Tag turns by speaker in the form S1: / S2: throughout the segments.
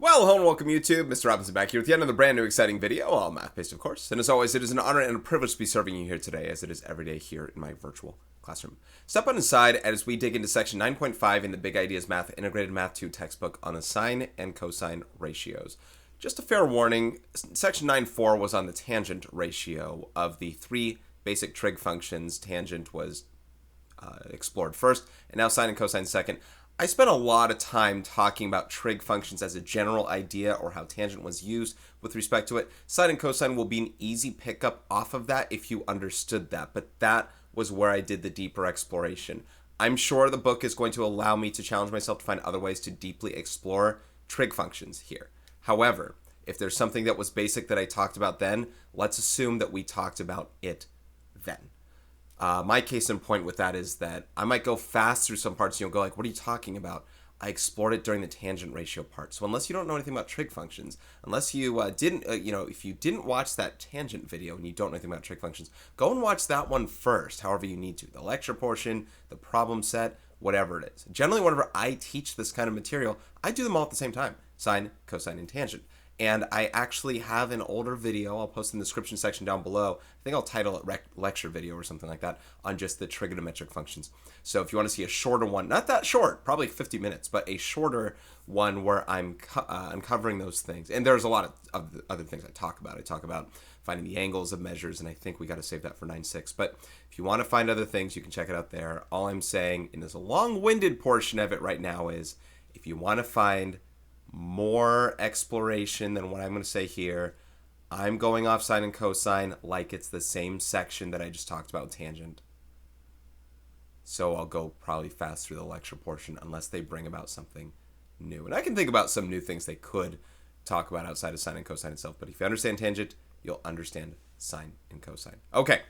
S1: Well, hello and welcome YouTube. Mr. Robinson back here with yet another brand new exciting video, all math-based of course. And as always, it is an honor and a privilege to be serving you here today, as it is every day here in my virtual classroom. Step on inside as we dig into section 9.5 in the Big Ideas Math Integrated Math 2 textbook on the sine and cosine ratios. Just a fair warning, section 9.4 was on the tangent ratio of the three basic trig functions. Tangent was explored first, and now sine and cosine second. I spent a lot of time talking about trig functions as a general idea or how tangent was used with respect to it. Sine and cosine will be an easy pickup off of that if you understood that, but that was where I did the deeper exploration. I'm sure the book is going to allow me to challenge myself to find other ways to deeply explore trig functions here. However, if there's something that was basic that I talked about then, let's assume that we talked about it then. My case in point with that is that I might go fast through some parts and you'll go like, what are you talking about? I explored it during the tangent ratio part. So unless you don't know anything about trig functions, unless you if you didn't watch that tangent video and you don't know anything about trig functions, go and watch that one first, however you need to. The lecture portion, the problem set, whatever it is. Generally, whenever I teach this kind of material, I do them all at the same time, sine, cosine, and tangent. And I actually have an older video, I'll post in the description section down below. I think I'll title it lecture video or something like that, on just the trigonometric functions. So if you want to see a shorter one, not that short, probably 50 minutes, but a shorter one where I'm uncovering those things. And there's a lot of other things I talk about. I talk about finding the angles of measures, and I think we got to save that for 9.6. But if you want to find other things, you can check it out there. All I'm saying in this long-winded portion of it right now is, if you want to find more exploration than what I'm going to say here, I'm going off sine and cosine like it's the same section that I just talked about with tangent. So I'll go probably fast through the lecture portion unless they bring about something new. And I can think about some new things they could talk about outside of sine and cosine itself. But if you understand tangent, you'll understand sine and cosine. Okay.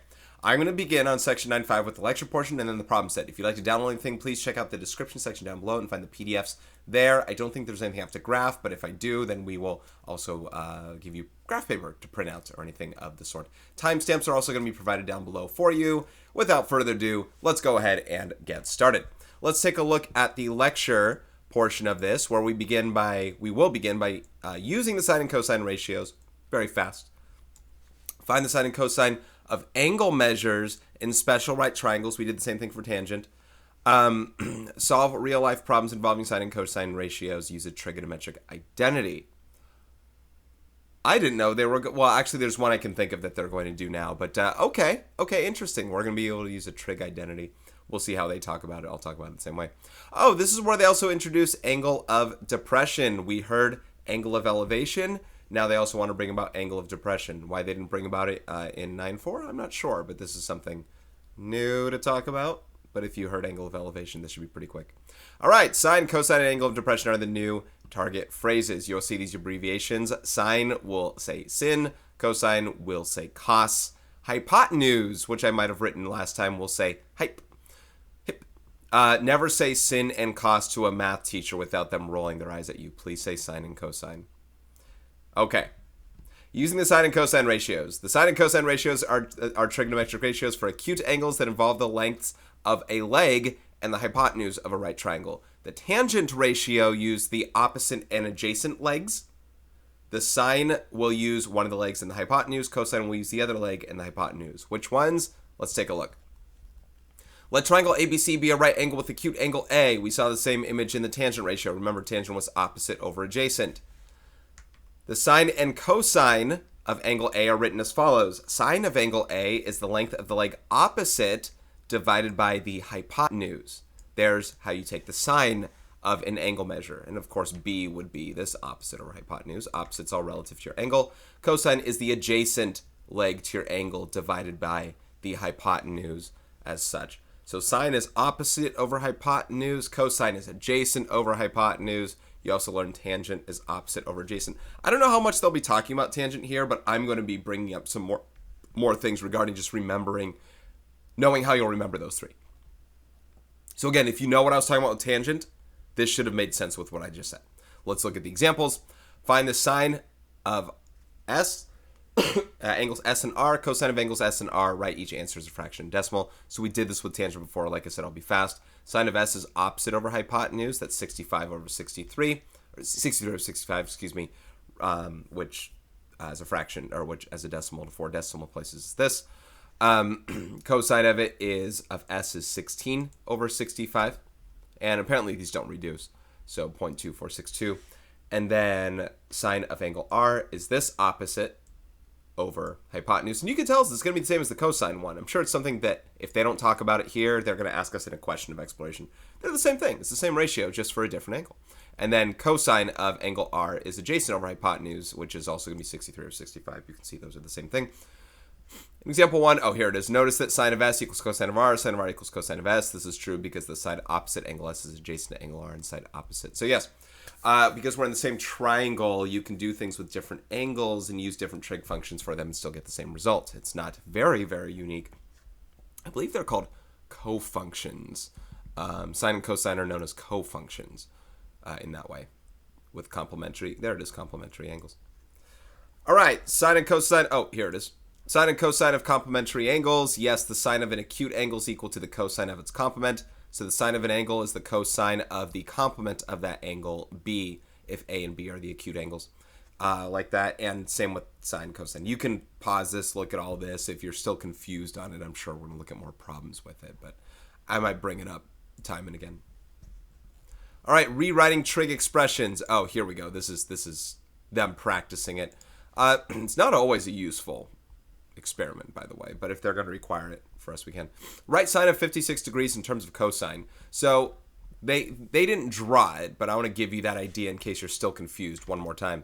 S1: I'm going to begin on section 9.5 with the lecture portion and then the problem set. If you'd like to download anything, please check out the description section down below and find the PDFs there. I don't think there's anything I have to graph, but if I do, then we will also give you graph paper to print out or anything of the sort. Timestamps are also going to be provided down below for you. Without further ado, let's go ahead and get started. Let's take a look at the lecture portion of this, where we will begin by using the sine and cosine ratios very fast. Find the sine and cosine of angle measures in special right triangles. We did the same thing for tangent. Solve real-life problems involving sine and cosine ratios. Use a trigonometric identity. I didn't know they were... Well, actually, there's one I can think of that they're going to do now. But, okay, interesting. We're going to be able to use a trig identity. We'll see how they talk about it. I'll talk about it the same way. Oh, this is where they also introduce angle of depression. We heard angle of elevation. Now they also want to bring about angle of depression. Why they didn't bring about it in 9.4, I'm not sure, but this is something new to talk about. But if you heard angle of elevation, this should be pretty quick. All right, sine, cosine, and angle of depression are the new target phrases. You'll see these abbreviations. Sine will say sin, cosine will say cos. Hypotenuse, which I might have written last time, will say hyp. Never say sin and cos to a math teacher without them rolling their eyes at you. Please say sine and cosine. Okay, using the sine and cosine ratios. The sine and cosine ratios are trigonometric ratios for acute angles that involve the lengths of a leg and the hypotenuse of a right triangle. The tangent ratio uses the opposite and adjacent legs. The sine will use one of the legs and the hypotenuse. Cosine will use the other leg and the hypotenuse. Which ones? Let's take a look. Let triangle ABC be a right angle with acute angle A. We saw the same image in the tangent ratio. Remember, tangent was opposite over adjacent. The sine and cosine of angle A are written as follows. Sine of angle A is the length of the leg opposite divided by the hypotenuse. There's how you take the sine of an angle measure. And of course, B would be this opposite over hypotenuse. Opposites all relative to your angle. Cosine is the adjacent leg to your angle divided by the hypotenuse as such. So sine is opposite over hypotenuse. Cosine is adjacent over hypotenuse. You also learn tangent is opposite over adjacent. I don't know how much they'll be talking about tangent here, but I'm going to be bringing up some more things regarding just knowing how you'll remember those three. So again, if you know what I was talking about with tangent, this should have made sense with what I just said. Let's look at the examples. Find the sine of S, angles S and R, cosine of angles S and R. Write each answer as a fraction decimal. So we did this with tangent before. Like I said, I'll be fast. Sine of S is opposite over hypotenuse. That's 65 over 63. 63 over 65, excuse me, which as a fraction, or which as a decimal to 4 decimal places is this. Cosine of it of s is 16 over 65. And apparently these don't reduce. So 0.2462. And then sine of angle r is this opposite over hypotenuse. And you can tell this is going to be the same as the cosine one. I'm sure it's something that if they don't talk about it here, they're going to ask us in a question of exploration. They're the same thing. It's the same ratio, just for a different angle. And then cosine of angle r is adjacent over hypotenuse, which is also going to be 63 over 65. You can see those are the same thing. Example 1, oh, here it is. Notice that sine of s equals cosine of r equals cosine of s. This is true because the side opposite angle s is adjacent to angle r and side opposite. So yes, because we're in the same triangle, you can do things with different angles and use different trig functions for them and still get the same result. It's not very, very unique. I believe they're called cofunctions. Sine and cosine are known as cofunctions in that way with complementary. There it is, complementary angles. All right, sine and cosine. Oh, here it is. Sine and cosine of complementary angles. Yes, the sine of an acute angle is equal to the cosine of its complement. So the sine of an angle is the cosine of the complement of that angle, B, if A and B are the acute angles. Like that. And same with sine, cosine. You can pause this, look at all this. If you're still confused on it, I'm sure we're going to look at more problems with it. But I might bring it up time and again. All right, rewriting trig expressions. Oh, here we go. This is them practicing it. It's not always a useful experiment, by the way, but if they're going to require it for us, we can. Write sine of 56 degrees in terms of cosine. So they didn't draw it, but I want to give you that idea in case you're still confused one more time.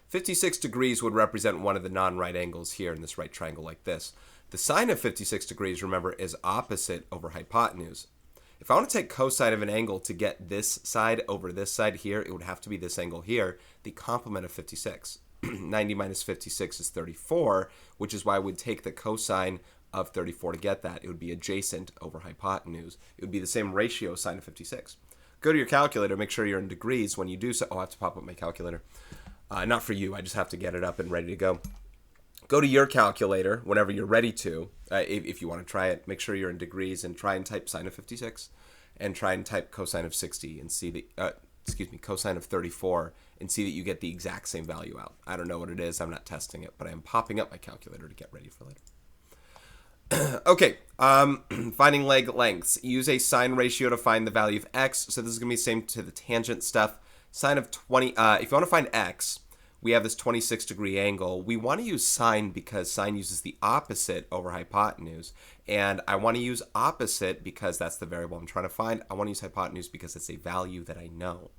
S1: 56 degrees would represent one of the non-right angles here in this right triangle like this. The sine of 56 degrees, remember, is opposite over hypotenuse. If I want to take cosine of an angle to get this side over this side here, it would have to be this angle here, the complement of 56. 90 minus 56 is 34, which is why I would take the cosine of 34 to get that. It would be adjacent over hypotenuse. It would be the same ratio sine of 56. Go to your calculator, make sure you're in degrees when you do so. Oh, I have to pop up my calculator. Not for you, I just have to get it up and ready to go. Go to your calculator whenever you're ready to, if you want to try it. Make sure you're in degrees and try and type sine of 56 and try and type cosine of 60 and see the, cosine of 34 and see that you get the exact same value out. I don't know what it is. I'm not testing it, but I am popping up my calculator to get ready for later. Okay, finding leg lengths. Use a sine ratio to find the value of x. So this is going to be the same to the tangent stuff. Sine of 20, if you want to find x, we have this 26 degree angle. We want to use sine because sine uses the opposite over hypotenuse. And I want to use opposite because that's the variable I'm trying to find. I want to use hypotenuse because it's a value that I know.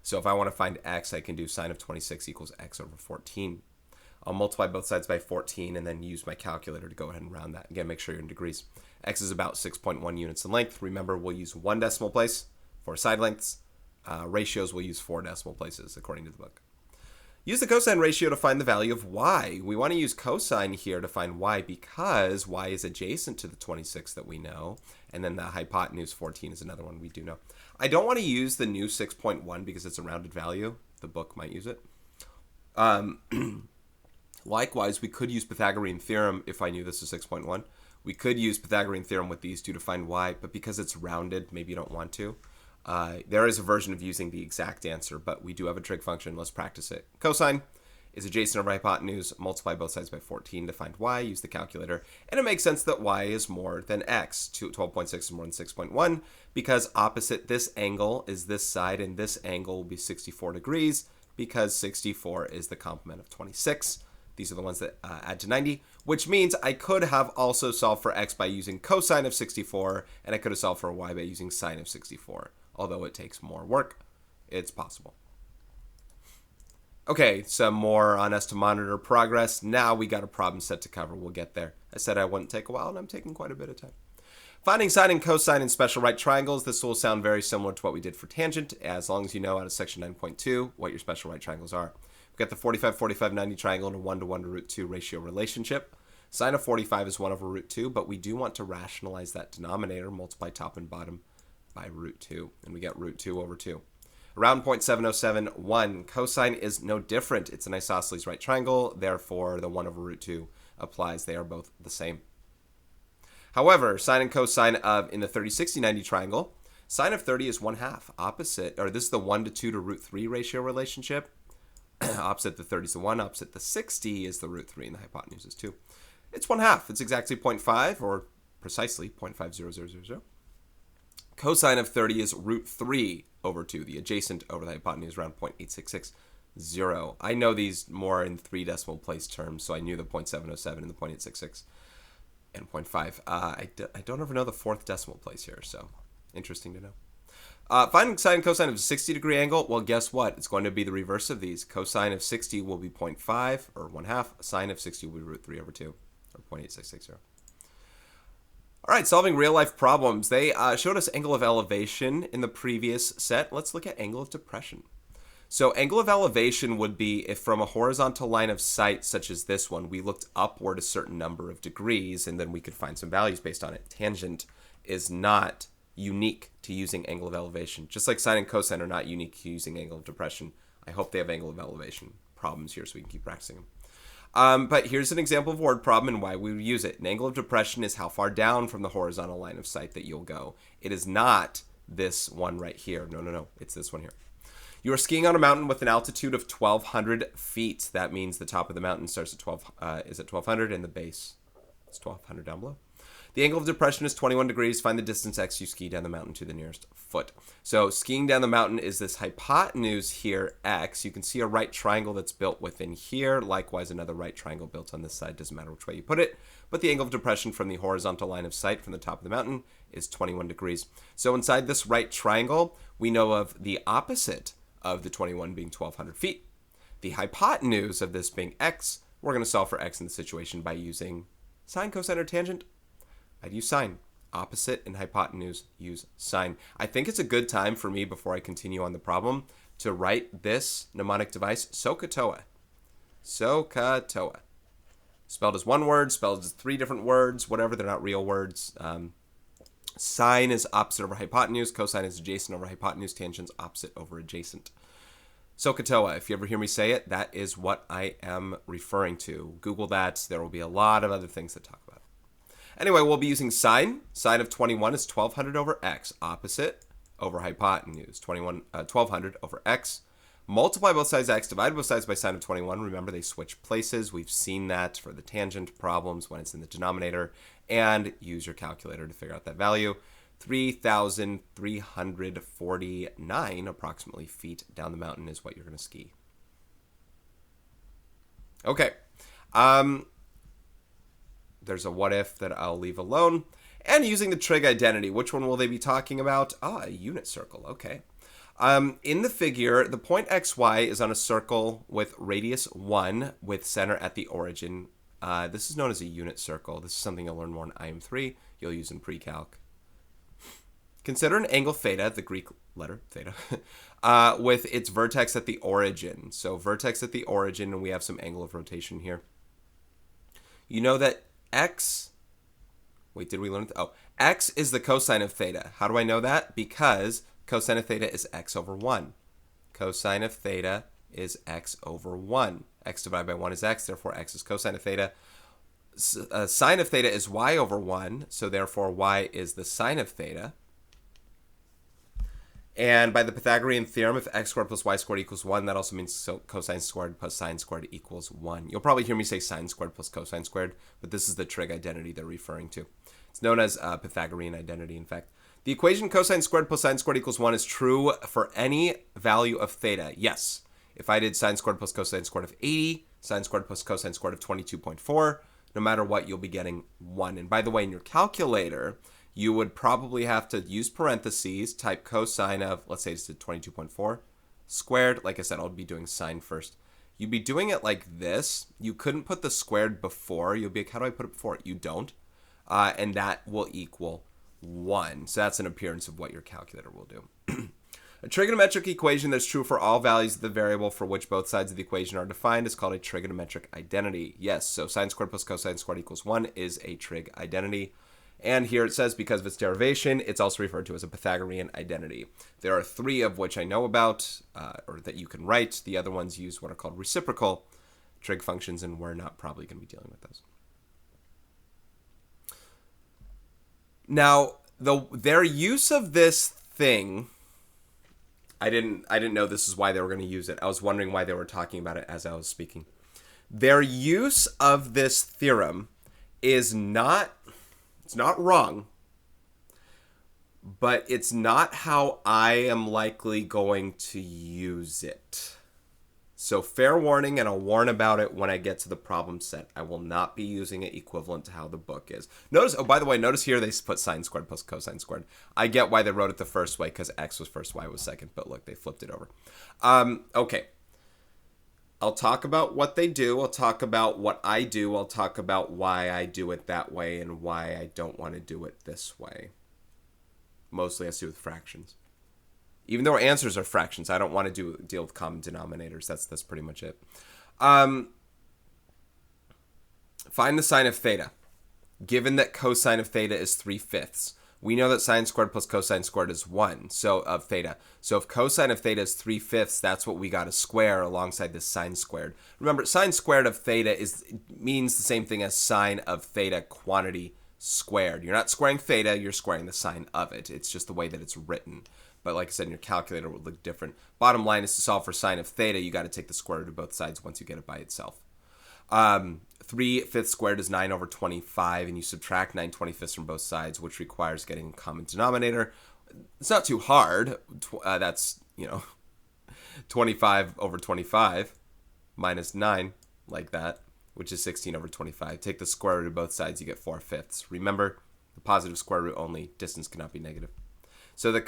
S1: So if I want to find x, I can do sine of 26 equals x over 14. I'll multiply both sides by 14 and then use my calculator to go ahead and round that. Again, make sure you're in degrees. X is about 6.1 units in length. Remember, we'll use 1 decimal place for side lengths. Ratios, we'll use 4 decimal places according to the book. Use the cosine ratio to find the value of y. We want to use cosine here to find y because y is adjacent to the 26 that we know, and then the hypotenuse 14 is another one we do know. I don't want to use the new 6.1 because it's a rounded value. The book might use it. Likewise, we could use Pythagorean theorem if I knew this is 6.1. We could use Pythagorean theorem with these two to find y, but because it's rounded, maybe you don't want to. There is a version of using the exact answer, but we do have a trig function. Let's practice it. Cosine is adjacent over hypotenuse. Multiply both sides by 14 to find y. Use the calculator. And it makes sense that y is more than x. 12.6 is more than 6.1 because opposite this angle is this side, and this angle will be 64 degrees because 64 is the complement of 26. These are the ones that add to 90, which means I could have also solved for x by using cosine of 64, and I could have solved for y by using sine of 64. Although it takes more work, it's possible. Okay, some more on us to monitor progress. Now we got a problem set to cover. We'll get there. I said I wouldn't take a while, and I'm taking quite a bit of time. Finding sine and cosine in special right triangles. This will sound very similar to what we did for tangent, as long as you know out of section 9.2 what your special right triangles are. We've got the 45, 45, 90 triangle and a 1 to root 2 ratio relationship. Sine of 45 is 1 over root 2, but we do want to rationalize that denominator, multiply top and bottom by root 2, and we get root 2 over 2. Around 0.7071, cosine is no different. It's an isosceles right triangle, therefore the 1 over root 2 applies. They are both the same. However, sine and cosine of, in the 30, 60, 90 triangle, Sine of 30 is 1/2. Opposite, or this is the 1 to 2 to root 3 ratio relationship. Opposite the 30 is the 1. Opposite the 60 is the root 3, and the hypotenuse is 2. It's 1/2. It's exactly 0.5, or precisely 0.50000. Cosine of 30 is root 3 over 2. The adjacent over the hypotenuse is around 0.8660. I know these more in 3 decimal place terms, so I knew the 0.707 and the 0.866 and 0.5. I don't ever know the 4th decimal place here, so interesting to know. Finding sine and cosine of a 60-degree angle, well, guess what? It's going to be the reverse of these. Cosine of 60 will be 0.5, or 1/2. Sine of 60 will be root 3 over 2, or 0.8660. All right, solving real-life problems. They showed us angle of elevation in the previous set. Let's look at angle of depression. So angle of elevation would be if from a horizontal line of sight, such as this one, we looked upward a certain number of degrees, and then we could find some values based on it. Tangent is not unique to using angle of elevation. Just like sine and cosine are not unique to using angle of depression. I hope they have angle of elevation problems here so we can keep practicing them. But here's an example of a word problem and why we would use it. An angle of depression is how far down from the horizontal line of sight that you'll go. It is not this one right here. No. It's this one here. You are skiing on a mountain with an altitude of 1,200 feet. That means the top of the mountain starts at 1,200 and the base is 1,200 down below. The angle of depression is 21 degrees. Find the distance x you ski down the mountain to the nearest foot. So skiing down the mountain is this hypotenuse here, x. You can see a right triangle that's built within here. Likewise, another right triangle built on this side. Doesn't matter which way you put it. But the angle of depression from the horizontal line of sight from the top of the mountain is 21 degrees. So inside this right triangle, we know of the opposite of the 21 being 1,200 feet. The hypotenuse of this being x. We're going to solve for x in the situation by using sine, cosine, or tangent. I'd use sine. Opposite and hypotenuse, use sine. I think it's a good time for me, before I continue on the problem, to write this mnemonic device, SOHCAHTOA. SOHCAHTOA. Spelled as one word, spelled as 3 different words, whatever, they're not real words. Sine is opposite over hypotenuse, cosine is adjacent over hypotenuse, tangent's opposite over adjacent. SOHCAHTOA, if you ever hear me say it, that is what I am referring to. Google that. There will be a lot of other things to talk about. Anyway, we'll be using sine. Sine of 21 is 1,200 over x. Opposite over hypotenuse. 1,200 over x. Multiply both sides x. Divide both sides by sine of 21. Remember, they switch places. We've seen that for the tangent problems when it's in the denominator. And use your calculator to figure out that value. 3,349 approximately feet down the mountain is what you're going to ski. Okay. There's a what if that I'll leave alone. And using the trig identity, which one will they be talking about? A unit circle. Okay. In the figure, the point xy is on a circle with radius 1 with center at the origin. This is known as a unit circle. This is something you'll learn more in IM2. You'll use in pre-calc. Consider an angle theta, the Greek letter theta, with its vertex at the origin. So vertex at the origin, and we have some angle of rotation here. You know that x, wait, did we learn? X is the cosine of theta. How do I know that? Because cosine of theta is x over 1. Cosine of theta is x over 1. X divided by 1 is x, therefore x is cosine of theta. Sine of theta is y over 1, so therefore y is the sine of theta. And by the Pythagorean theorem, if x squared plus y squared equals 1, that also means cosine squared plus sine squared equals 1. You'll probably hear me say sine squared plus cosine squared, but this is the trig identity they're referring to. It's known as Pythagorean identity, in fact. The equation cosine squared plus sine squared equals 1 is true for any value of theta. Yes. If I did sine squared plus cosine squared of 80, sine squared plus cosine squared of 22.4, no matter what, you'll be getting 1. And by the way, in your calculator, you would probably have to use parentheses, type cosine of, let's say it's 22.4 squared. Like I said, I'll be doing sine first. You'd be doing it like this. You couldn't put the squared before. You'll be like, how do I put it before? You don't. And that will equal 1. So that's an appearance of what your calculator will do. A trigonometric equation that's true for all values of the variable for which both sides of the equation are defined is called a trigonometric identity. Yes, so sine squared plus cosine squared equals 1 is a trig identity. And here it says, because of its derivation, it's also referred to as a Pythagorean identity. There are 3 of which I know about, or that you can write. The other ones use what are called reciprocal trig functions, and we're not probably going to be dealing with those. Now, their use of this thing, I didn't know this is why they were going to use it. I was wondering why they were talking about it as I was speaking. Their use of this theorem is not, it's not wrong, but it's not how I am likely going to use it. So fair warning, and I'll warn about it when I get to the problem set. I will not be using it equivalent to how the book is. Notice, oh, by the way, notice here they put sine squared plus cosine squared. I get why they wrote it the first way, because x was first, y was second. But look, they flipped it over. Okay. I'll talk about what they do. I'll talk about what I do. I'll talk about why I do it that way and why I don't want to do it this way. Mostly has to do with fractions. Even though our answers are fractions, I don't want to deal with common denominators. That's pretty much it. Find the sine of theta. Given that cosine of theta is 3/5, we know that sine squared plus cosine squared is 1, so of theta. So if cosine of theta is 3/5, that's what we got to square alongside this sine squared. Remember, sine squared of theta means the same thing as sine of theta quantity squared. You're not squaring theta, you're squaring the sine of it. It's just the way that it's written. But like I said, your calculator would look different. Bottom line is to solve for sine of theta, you got to take the square root of both sides once you get it by itself. 3/5 squared is 9 over 25, and you subtract 9/25 from both sides, which requires getting a common denominator. It's not too hard. That's, 25 over 25 minus 9, like that, which is 16 over 25. Take the square root of both sides, you get 4/5. Remember, the positive square root only. Distance cannot be negative. So the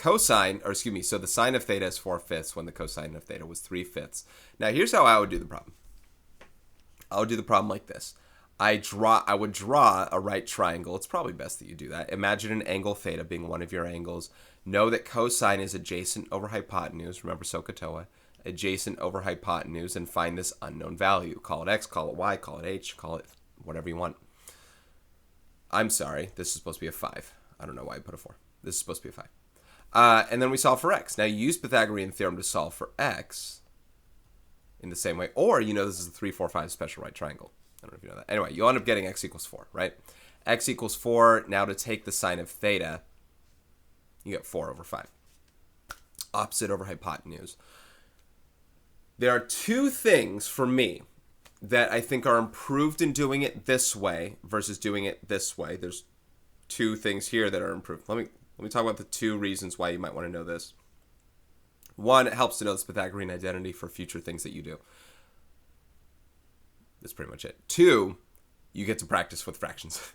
S1: so the sine of theta is 4/5 when the cosine of theta was 3/5. Now here's how I would do the problem. I would do the problem like this. I would draw a right triangle. It's probably best that you do that. Imagine an angle theta being one of your angles. Know that cosine is adjacent over hypotenuse. Remember SOHCAHTOA. Adjacent over hypotenuse, and find this unknown value. Call it x, call it y, call it h, call it whatever you want. I'm sorry. This is supposed to be a 5. I don't know why I put a 4. This is supposed to be a 5. And then we solve for x. Now, you use Pythagorean theorem to solve for x in the same way. Or, this is a 3, 4, 5 special right triangle. I don't know if you know that. Anyway, you'll end up getting x equals 4, right? X equals 4. Now, to take the sine of theta, you get 4 over 5. Opposite over hypotenuse. There are two things for me that I think are improved in doing it this way versus doing it this way. There's two things here that are improved. Let me talk about the two reasons why you might want to know this. One, it helps to know this Pythagorean identity for future things that you do. That's pretty much it. Two, you get to practice with fractions.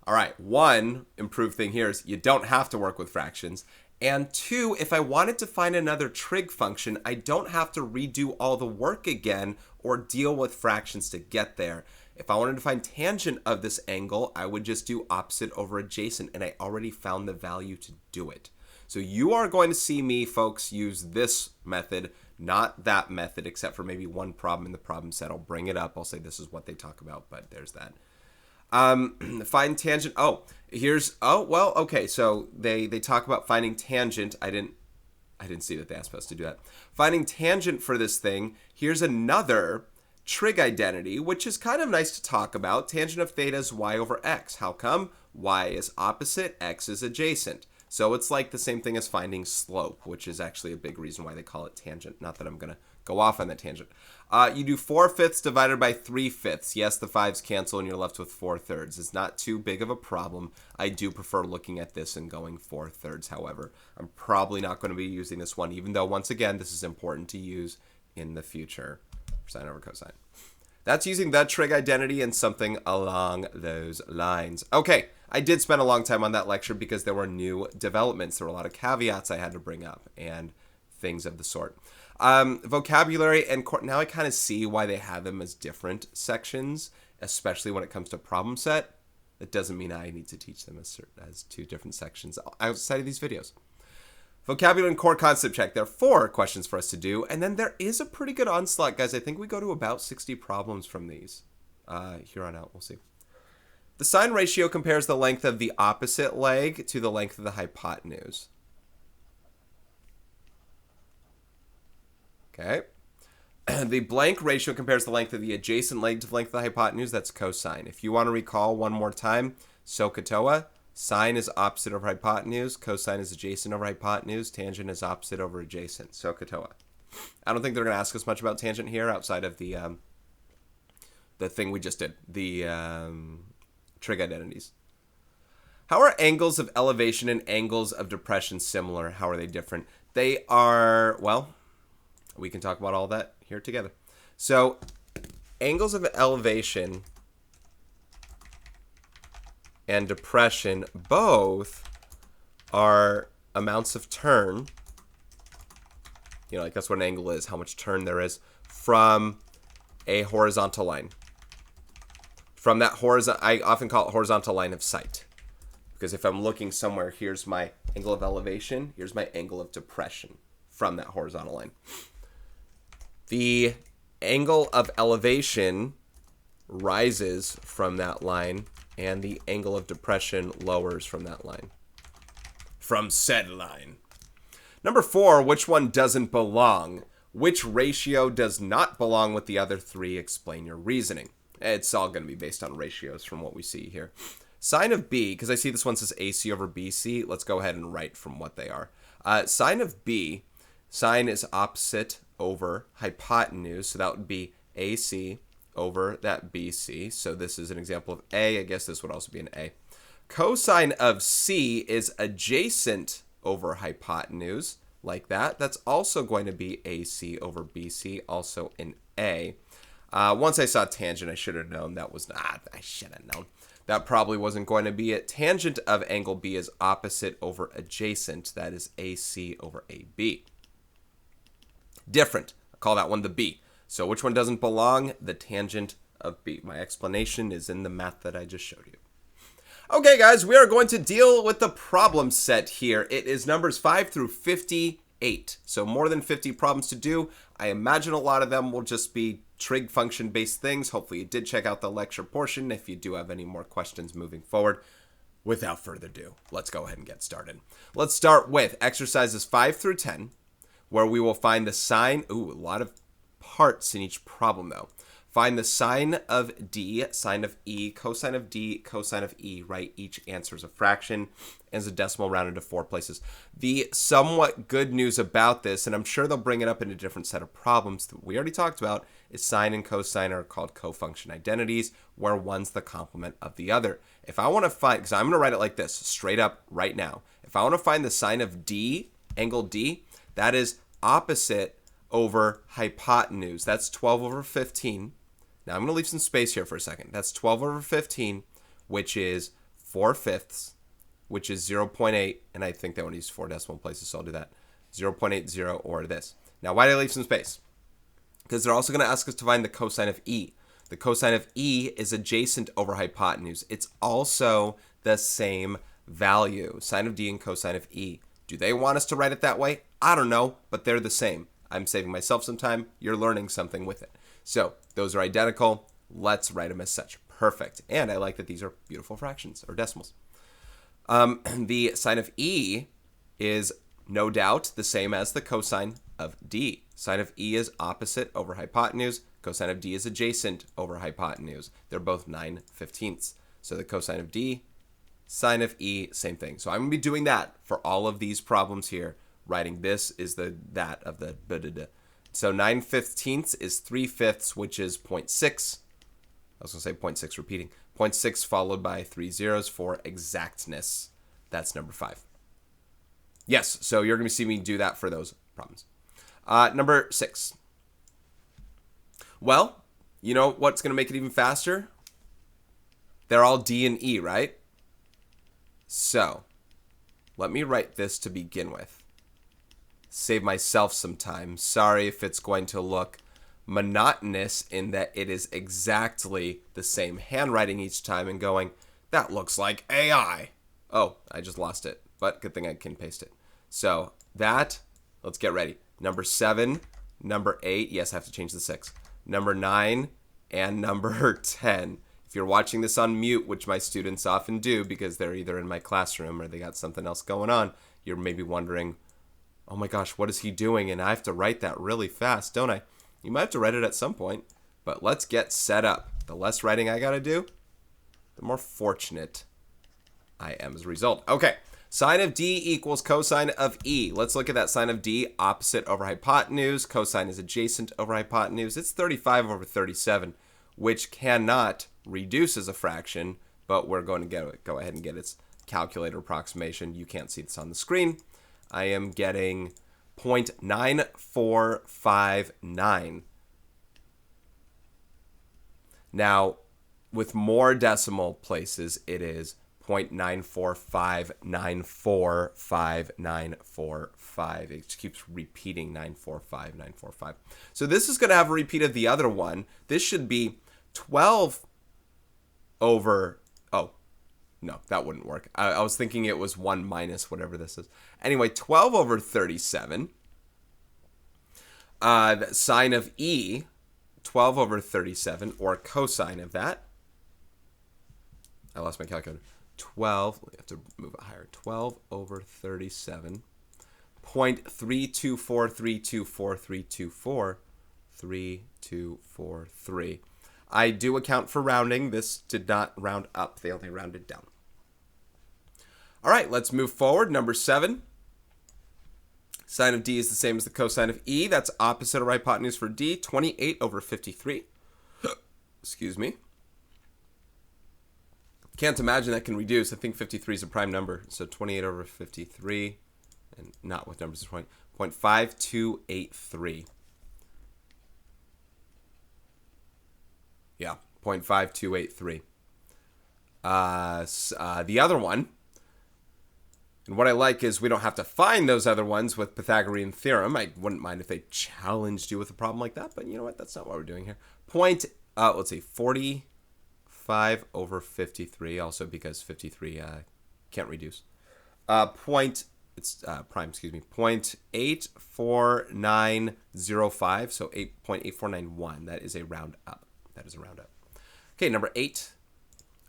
S1: All right, one improved thing here is you don't have to work with fractions. And two, if I wanted to find another trig function, I don't have to redo all the work again or deal with fractions to get there. If I wanted to find tangent of this angle, I would just do opposite over adjacent, and I already found the value to do it. So you are going to see me, folks, use this method, not that method, except for maybe one problem in the problem set. I'll bring it up. I'll say this is what they talk about, but there's that. Find tangent. Okay. So they talk about finding tangent. I didn't see that they asked us to do that. Finding tangent for this thing. Here's another trig identity, which is kind of nice to talk about. Tangent of theta is y over x. How come? Y is opposite, x is adjacent. So it's like the same thing as finding slope, which is actually a big reason why they call it tangent. Not that I'm going to go off on that tangent. You do 4/5 divided by 3/5. Yes, the 5s cancel and you're left with 4/3. It's not too big of a problem. I do prefer looking at this and going 4/3, however. I'm probably not going to be using this one, even though, once again, this is important to use in the future. Sine over cosine. That's using that trig identity and something along those lines. Okay, I did spend a long time on that lecture because there were new developments. There were a lot of caveats I had to bring up and things of the sort. Vocabulary and now I kind of see why they have them as different sections, especially when it comes to problem set. That doesn't mean I need to teach them as two different sections outside of these videos. Vocabulary and core concept check. There are 4 questions for us to do, and then there is a pretty good onslaught, guys. I think we go to about 60 problems from these here on out. We'll see. The sine ratio compares the length of the opposite leg to the length of the hypotenuse. Okay. The blank ratio compares the length of the adjacent leg to the length of the hypotenuse. That's cosine. If you want to recall one more time, SOHCAHTOA, Sine is opposite over hypotenuse. Cosine is adjacent over hypotenuse. Tangent is opposite over adjacent. So Katoa. I don't think they're going to ask us much about tangent here outside of the thing we just did, the trig identities. How are angles of elevation and angles of depression similar? How are they different? They are, well, we can talk about all that here together. So angles of elevation and depression both are amounts of turn. You know, like that's what an angle is, how much turn there is from a horizontal line. From that horizontal, I often call it horizontal line of sight. Because if I'm looking somewhere, here's my angle of elevation, here's my angle of depression from that horizontal line. The angle of elevation rises from that line, and the angle of depression lowers from that line. From said line. Number 4, which one doesn't belong? Which ratio does not belong with the other 3? Explain your reasoning. It's all going to be based on ratios from what we see here. Sine of B, because I see this one says AC over BC, let's go ahead and write from what they are. Sine of B, sine is opposite over hypotenuse, so that would be AC over that BC. So this is an example of A. I guess this would also be an A. Cosine of C is adjacent over hypotenuse, like that. That's also going to be AC over BC, also in A. Once I saw tangent, I should have known that was not. I should have known. That probably wasn't going to be it. Tangent of angle B is opposite over adjacent. That is AC over AB. Different. I'll call that one the B. So which one doesn't belong? The tangent of B. My explanation is in the math that I just showed you. Okay, guys, we are going to deal with the problem set here. It is numbers 5 through 58. So more than 50 problems to do. I imagine a lot of them will just be trig function based things. Hopefully you did check out the lecture portion if you do have any more questions moving forward. Without further ado, let's go ahead and get started. Let's start with exercises 5 through 10, where we will find the sine. Ooh, a lot of parts in each problem though. Find the sine of D, sine of E, cosine of D, cosine of E, right? Each answer is a fraction and is a decimal rounded to 4 places. The somewhat good news about this, and I'm sure they'll bring it up in a different set of problems that we already talked about, is sine and cosine are called cofunction identities, where one's the complement of the other. If I want to find, because I'm going to write it like this, straight up right now. If I want to find the sine of D, angle D, that is opposite over hypotenuse. That's 12 over 15. Now I'm going to leave some space here for a second. That's 12 over 15, which is 4/5, which is 0.8. And I think they want to use 4 decimal places, so I'll do that. 0.80 or this. Now, why did I leave some space? Because they're also going to ask us to find the cosine of E. The cosine of E is adjacent over hypotenuse. It's also the same value. Sine of D and cosine of E. Do they want us to write it that way? I don't know, but they're the same. I'm saving myself some time. You're learning something with it. So those are identical. Let's write them as such. Perfect. And I like that these are beautiful fractions or decimals. The sine of E is no doubt the same as the cosine of D. Sine of E is opposite over hypotenuse. Cosine of D is adjacent over hypotenuse. They're both 9/15. So the cosine of D, sine of E, same thing. So I'm going to be doing that for all of these problems here. Writing this is that of the da-da-da. So 9/15 is 3/5, which is 0.6. I was going to say 0.6 repeating. 0.6 followed by 3 zeros for exactness. That's number 5. Yes, so you're going to see me do that for those problems. Number 6. Well, you know what's going to make it even faster? They're all D and E, right? So let me write this to begin with. Save myself some time. Sorry if it's going to look monotonous in that it is exactly the same handwriting each time and going, that looks like AI. Oh, I just lost it, but good thing I can paste it. So that, let's get ready. Number 7, number 8, yes, I have to change the 6. Number 9, and number 10. If you're watching this on mute, which my students often do because they're either in my classroom or they got something else going on, you're maybe wondering, oh my gosh, what is he doing? And I have to write that really fast, don't I? You might have to write it at some point, but let's get set up. The less writing I got to do, the more fortunate IM as a result. Okay, sine of D equals cosine of E. Let's look at that sine of D, opposite over hypotenuse. Cosine is adjacent over hypotenuse. It's 35 over 37, which cannot reduce as a fraction, but we're going to go ahead and get its calculator approximation. You can't see this on the screen. I am getting 0.9459. Now, with more decimal places, it is 0.945945945. It keeps repeating 945945. So this is going to have a repeat of the other one. This should be 12 over... Oh, no, that wouldn't work. I was thinking it was 1 minus whatever this is. Anyway, 12 over 37. The sine of E, 12 over 37, or cosine of that. I lost my calculator. 12, we have to move it higher. 12 over 37, 0.324324324, I do account for rounding. This did not round up. They only rounded down. All right, let's move forward. Number 7. Sine of D is the same as the cosine of E. That's opposite of hypotenuse for D. 28 over 53. Excuse me. Can't imagine that can reduce. I think 53 is a prime number. So 28 over 53, and not with numbers, 0.5283. Yeah, 0.5283. The other one, and what I like is we don't have to find those other ones with Pythagorean theorem. I wouldn't mind if they challenged you with a problem like that, but you know what? That's not what we're doing here. Let's see, 45 over 53, also because 53 can't reduce. It's prime, excuse me, 0.84905, so 8.8491. That is a round up. That is a round up. Okay, number 8.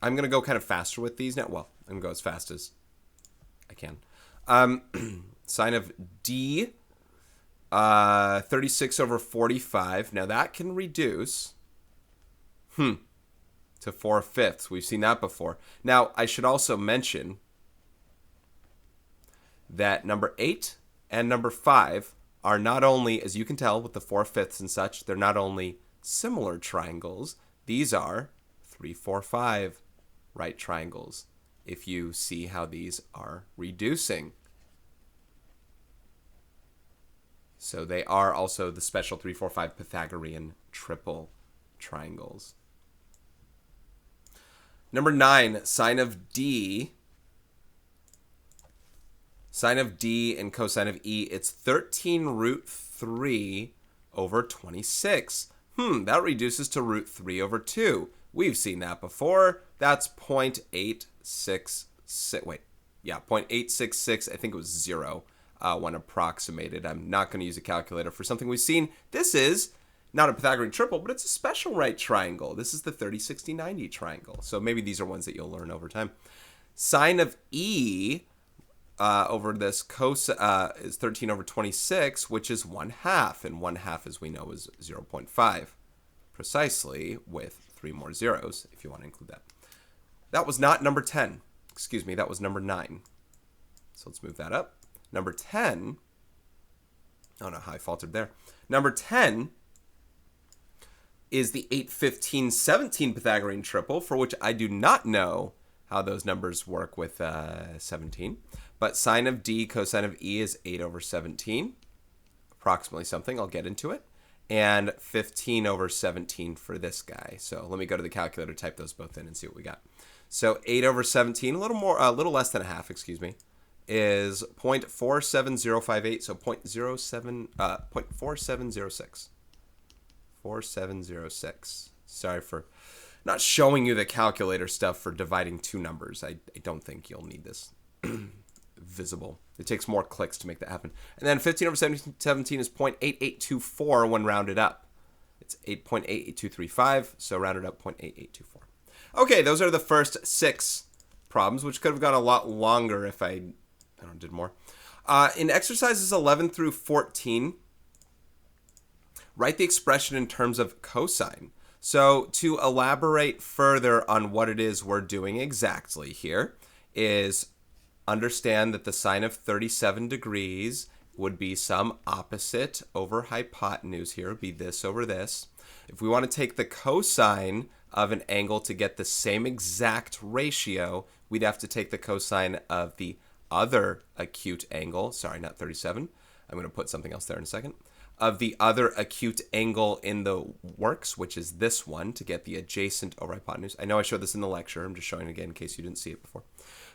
S1: I'm going to go kind of faster with these now. Well, I'm going to go as fast as I can. Sine of D, 36 over 45. Now that can reduce to 4/5. We've seen that before. Now, I should also mention that number 8 and number 5 are not only, as you can tell with the 4/5 and such, they're not only similar triangles, these are 3, 4, 5 right triangles, if you see how these are reducing. So they are also the special 3, 4, 5 Pythagorean triple triangles. Number 9, sine of D. Sine of D and cosine of E, it's 13 root 3 over 26. That reduces to root 3 over 2. We've seen that before. That's 0.866. Wait, yeah, 0.866. I think it was 0 when approximated. I'm not going to use a calculator for something we've seen. This is not a Pythagorean triple, but it's a special right triangle. This is the 30, 60, 90 triangle. So maybe these are ones that you'll learn over time. Sine of E over this is 13 over 26, which is 1/2. And 1/2, as we know, is 0.5. Precisely, with 3 more zeros, if you want to include that. That was not number 10. Excuse me, that was number 9. So let's move that up. Number 10. I don't know how I faltered there. Number 10 is the 8, 15, 17 Pythagorean triple, for which I do not know how those numbers work with 17. But sine of D, cosine of E is 8 over 17. Approximately something. I'll get into it. And 15 over 17 for this guy. So let me go to the calculator, type those both in, and see what we got. So 8 over 17, a little less than a half, excuse me, is 0.47058. So 0.4706. 4706. Sorry for not showing you the calculator stuff for dividing two numbers. I don't think you'll need this visible. It takes more clicks to make that happen. And then 15 over 17 is 0.8824 when rounded up. It's 8.88235, so rounded up 0.8824. Okay, those are the first 6 problems, which could have gone a lot longer if I did more. In exercises 11 through 14, write the expression in terms of cosine. So to elaborate further on what it is we're doing exactly here, is understand that the sine of 37 degrees would be some opposite over hypotenuse here, would be this over this. If we want to take the cosine of an angle to get the same exact ratio, we'd have to take the cosine of the other acute angle. Sorry, not 37. I'm going to put something else there in a second. Of the other acute angle in the works, which is this one, to get the adjacent over hypotenuse. I know I showed this in the lecture. I'm just showing it again in case you didn't see it before.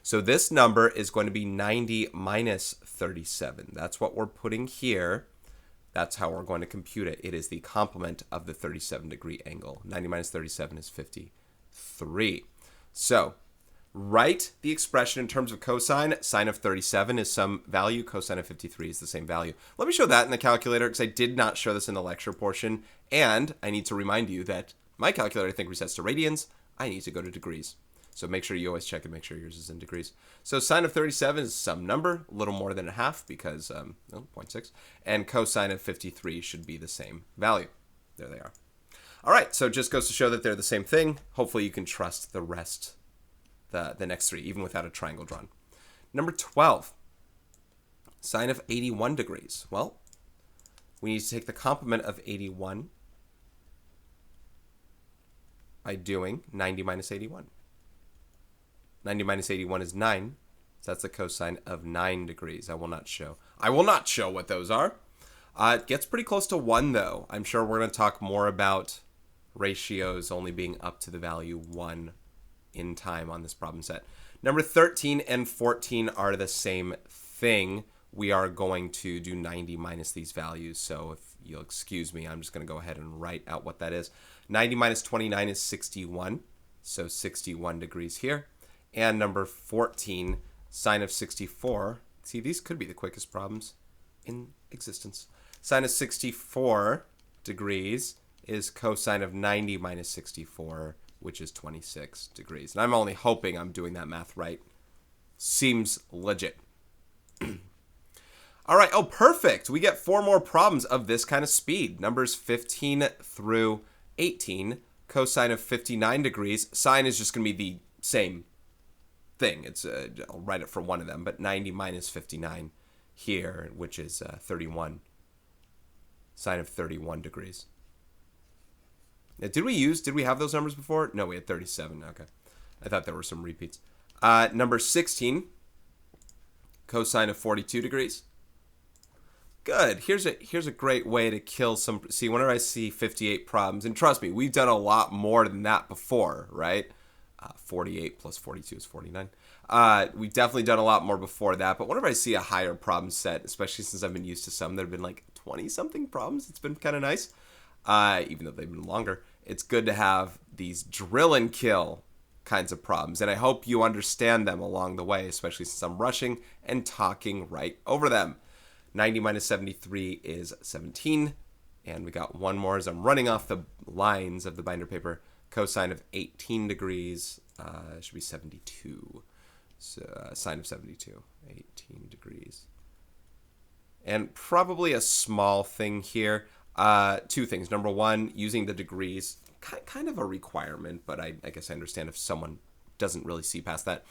S1: So this number is going to be 90 minus 37. That's what we're putting here. That's how we're going to compute it. It is the complement of the 37 degree angle. 90 minus 37 is 53. So write the expression in terms of cosine. Sine of 37 is some value. Cosine of 53 is the same value. Let me show that in the calculator because I did not show this in the lecture portion. And I need to remind you that my calculator, I think, resets to radians. I need to go to degrees. So make sure you always check and make sure yours is in degrees. So sine of 37 is some number, a little more than a half because, 0.6. And cosine of 53 should be the same value. There they are. All right, so it just goes to show that they're the same thing. Hopefully you can trust the rest, the next three, even without a triangle drawn. Number 12, sine of 81 degrees. Well, we need to take the complement of 81 by doing 90 minus 81. 90 minus 81 is 9. So that's the cosine of 9 degrees. I will not show what those are. It gets pretty close to 1, though. I'm sure we're going to talk more about ratios only being up to the value 1 in time on this problem set. Number 13 and 14 are the same thing. We are going to do 90 minus these values. So if you'll excuse me, I'm just going to go ahead and write out what that is. 90 minus 29 is 61. So 61 degrees here. And number 14, sine of 64. See, these could be the quickest problems in existence. Sine of 64 degrees is cosine of 90 minus 64, which is 26 degrees. And I'm only hoping I'm doing that math right. Seems legit. All right. Oh, perfect. We get 4 more problems of this kind of speed. Numbers 15 through 18. Cosine of 59 degrees. Sine is just going to be the same thing. I'll write it for one of them, but 90 minus 59 here, which is 31. Sine of 31 degrees. Now, did we have those numbers before? No, we had 37. Okay. I thought there were some repeats. Number 16, cosine of 42 degrees. Good. Here's a great way to kill some. See, whenever I see 58 problems, and trust me, we've done a lot more than that before, right? 48 plus 42 is 49. We've definitely done a lot more before that, but whenever I see a higher problem set, especially since I've been used to some that have been like 20-something problems, it's been kind of nice, even though they've been longer. It's good to have these drill and kill kinds of problems, and I hope you understand them along the way, especially since I'm rushing and talking right over them. 90 minus 73 is 17, and we got one more as I'm running off the lines of the binder paper. Cosine of 18 degrees should be 72. So sine of 72, 18 degrees. And probably a small thing here. 2 things. Number 1, using the degrees, kind of a requirement, but I guess I understand if someone doesn't really see past that.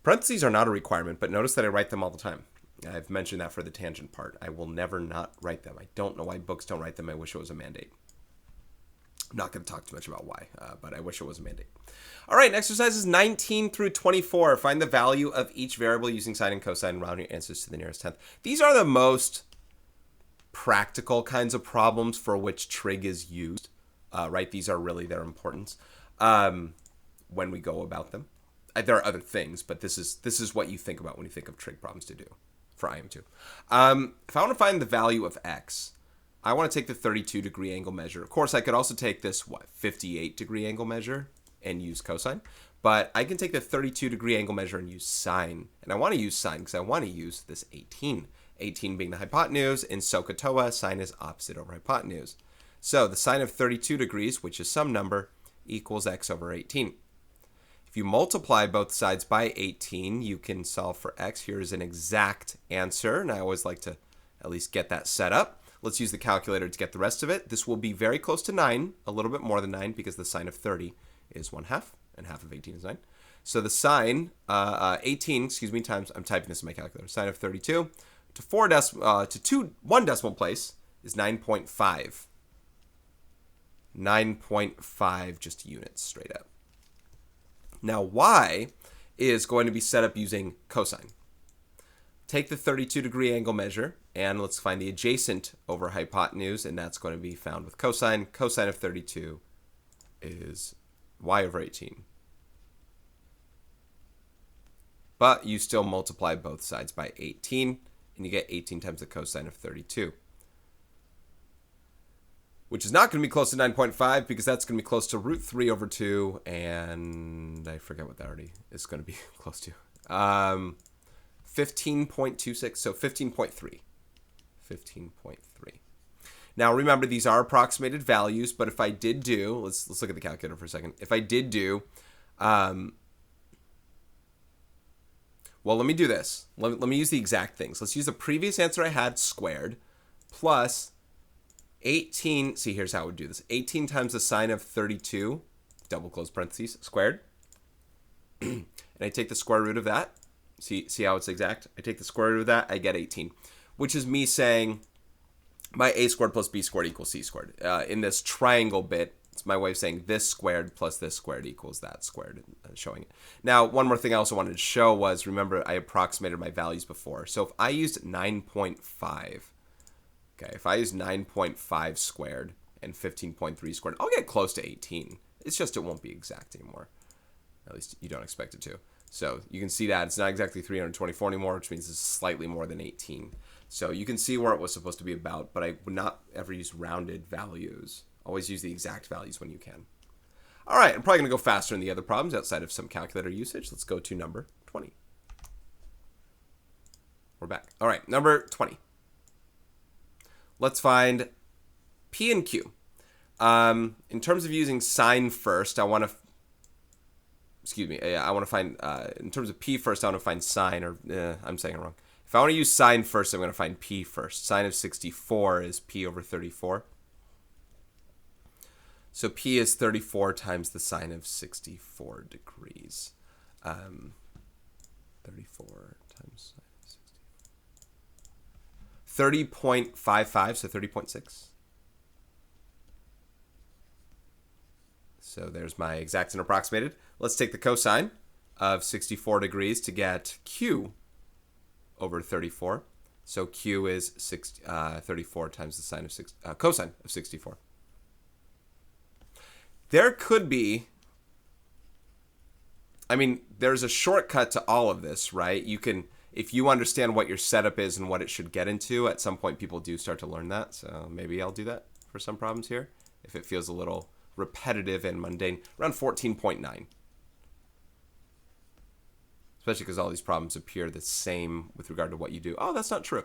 S1: Parentheses are not a requirement, but notice that I write them all the time. I've mentioned that for the tangent part. I will never not write them. I don't know why books don't write them. I wish it was a mandate. I'm not going to talk too much about why, but I wish it was a mandate. All right, exercises 19 through 24. Find the value of each variable using sine and cosine and round your answers to the nearest tenth. These are the most practical kinds of problems for which trig is used, right? These are really their importance when we go about them. There are other things, but this is what you think about when you think of trig problems to do for IM2. If I want to find the value of x, I want to take the 32 degree angle measure. Of course, I could also take this, 58 degree angle measure and use cosine. But I can take the 32 degree angle measure and use sine. And I want to use sine because I want to use this 18. 18 being the hypotenuse. In SOHCAHTOA, sine is opposite over hypotenuse. So the sine of 32 degrees, which is some number, equals x over 18. If you multiply both sides by 18, you can solve for x. Here's an exact answer. And I always like to at least get that set up. Let's use the calculator to get the rest of it. This will be very close to 9, a little bit more than 9, because the sine of 30 is 1/2, and half of 18 is 9. So the sine, 18, excuse me, times, I'm typing this in my calculator, sine of 32 to 1 decimal place is 9.5. 9.5 just units straight up. Now y is going to be set up using cosine. Take the 32 degree angle measure and let's find the adjacent over hypotenuse, and that's going to be found with cosine. Cosine of 32 is y over 18. But you still multiply both sides by 18 and you get 18 times the cosine of 32. Which is not going to be close to 9.5 because that's going to be close to root 3 over 2, and I forget what that already is going to be close to. 15.26, so 15.3. 15.3. Now remember, these are approximated values, but if I did do, let's look at the calculator for a second. If I did do, well, let me do this. Let me use the exact things. Let's use the previous answer I had squared plus 18, see, here's how I would do this. 18 times the sine of 32, double close parentheses, squared. And I take the square root of that. See how it's exact? I take the square root of that, I get 18. Which is me saying my a squared plus b squared equals c squared. In this triangle bit, it's my way of saying this squared plus this squared equals that squared, showing it. Now, one more thing I also wanted to show was, remember, I approximated my values before. So if I used 9.5, okay, if I use 9.5 squared and 15.3 squared, I'll get close to 18. It's just it won't be exact anymore. At least you don't expect it to. So you can see that it's not exactly 324 anymore, which means it's slightly more than 18. So you can see where it was supposed to be about, but I would not ever use rounded values. Always use the exact values when you can. All right, I'm probably going to go faster in the other problems outside of some calculator usage. Let's go to number 20. We're back. All right, number 20. Let's find P and Q. In terms of using sine first, I want to find, in terms of P first, I want to find sine, or I'm saying it wrong. If I want to use sine first, I'm going to find P first. Sine of 64 is P over 34. So P is 34 times the sine of 64 degrees. 34 times sine of 64. 30.55, so 30.6. So there's my exact and approximated. Let's take the cosine of 64 degrees to get Q over 34. So Q is 34 times the sine of cosine of 64. There could be, I mean, there's a shortcut to all of this, right? You can, if you understand what your setup is and what it should get into, at some point people do start to learn that. So maybe I'll do that for some problems here, if it feels a little repetitive and mundane. Around 14.9. Especially because all these problems appear the same with regard to what you do. Oh, that's not true.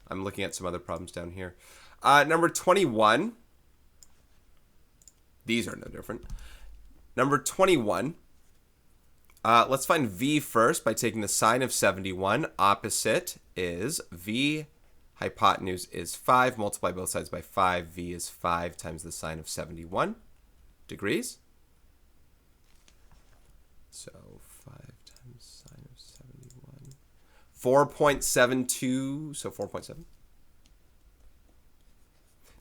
S1: I'm looking at some other problems down here. Number 21. These are no different. Number 21. Let's find V first by taking the sine of 71. Opposite is V. Hypotenuse is 5. Multiply both sides by 5. V is 5 times the sine of 71 degrees. So 5 times sine of 71. 4.72, so 4.7.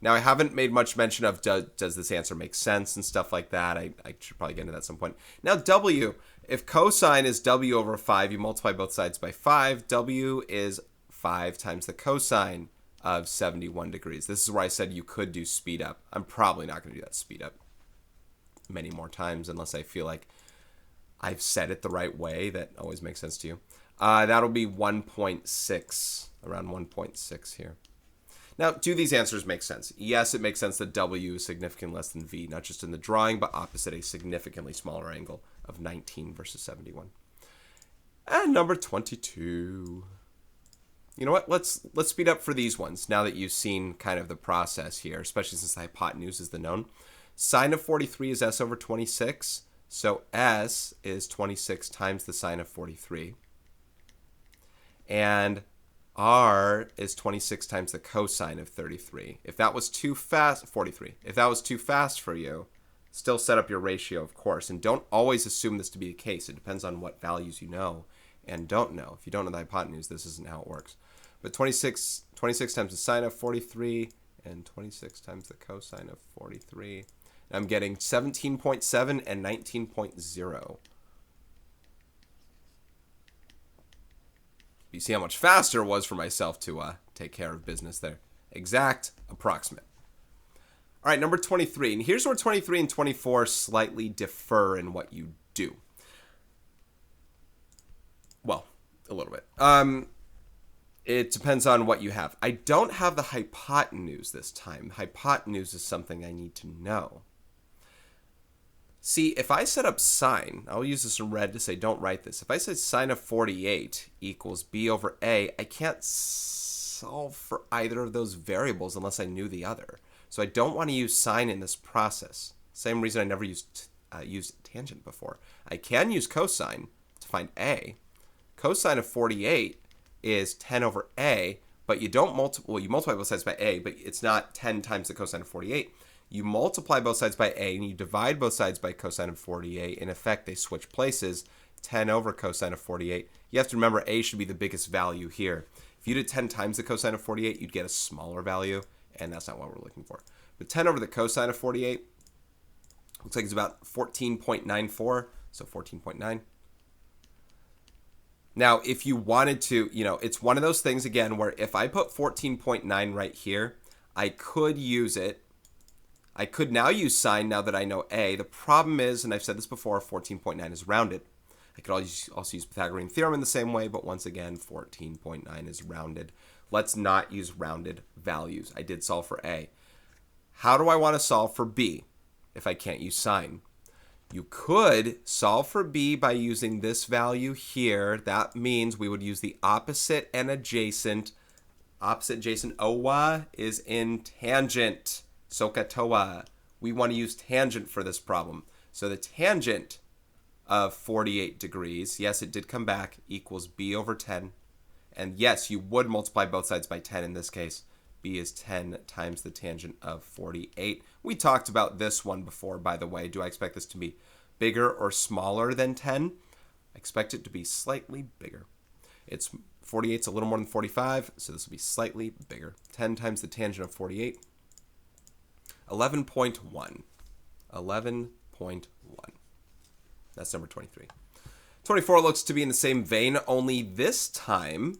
S1: Now, I haven't made much mention of does this answer make sense and stuff like that. I should probably get into that at some point. Now, W. If cosine is W over 5, you multiply both sides by 5. W is 5 times the cosine of 71 degrees. This is where I said you could do speed up. I'm probably not going to do that speed up many more times unless I feel like I've said it the right way. That always makes sense to you. That'll be 1.6, around 1.6 here. Now, do these answers make sense? Yes, it makes sense that W is significantly less than V, not just in the drawing, but opposite a significantly smaller angle of 19 versus 71. And number 22. You know what? Let's speed up for these ones now that you've seen kind of the process here, especially since the hypotenuse is the known. Sine of 43 is S over 26. So S is 26 times the sine of 43. And R is 26 times the cosine of 33. If that was too fast, 43. If that was too fast for you, Still set up your ratio, of course, and don't always assume this to be the case. It depends on what values you know and don't know. If you don't know the hypotenuse, this isn't how it works. But 26 times the sine of 43 and 26 times the cosine of 43. I'm getting 17.7 and 19.0. You see how much faster it was for myself to take care of business there. Exact, approximate. All right, number 23. And here's where 23 and 24 slightly differ in what you do. Well, a little bit. It depends on what you have. I don't have the hypotenuse this time. Hypotenuse is something I need to know. See, if I set up sine, I'll use this in red to say don't write this. If I said sine of 48 equals b over a, I can't solve for either of those variables unless I knew the other. So I don't want to use sine in this process. Same reason I never used tangent before. I can use cosine to find a. Cosine of 48 is 10 over a, but you don't multiply, well, you multiply both sides by a, but it's not 10 times the cosine of 48. You multiply both sides by a, and you divide both sides by cosine of 48. In effect, they switch places, 10 over cosine of 48. You have to remember a should be the biggest value here. If you did 10 times the cosine of 48, you'd get a smaller value, and that's not what we're looking for. But 10 over the cosine of 48 looks like it's about 14.94, so 14.9. Now, if you wanted to, it's one of those things, again, where if I put 14.9 right here, I could use it. I could now use sine now that I know a. The problem is, and I've said this before, 14.9 is rounded. I could also use Pythagorean theorem in the same way, but once again, 14.9 is rounded. Let's not use rounded values. I did solve for a. How do I want to solve for b if I can't use sine? You could solve for b by using this value here. That means we would use the opposite and adjacent. Opposite adjacent owa is in tangent. SOHCAHTOA. We want to use tangent for this problem. So the tangent of 48 degrees, yes, it did come back, equals b over 10. And yes, you would multiply both sides by 10 in this case. b is 10 times the tangent of 48. We talked about this one before, by the way. Do I expect this to be bigger or smaller than 10? I expect it to be slightly bigger. 48's a little more than 45, so this will be slightly bigger. 10 times the tangent of 48. 11.1. 11.1. That's number 23. 24 looks to be in the same vein, only this time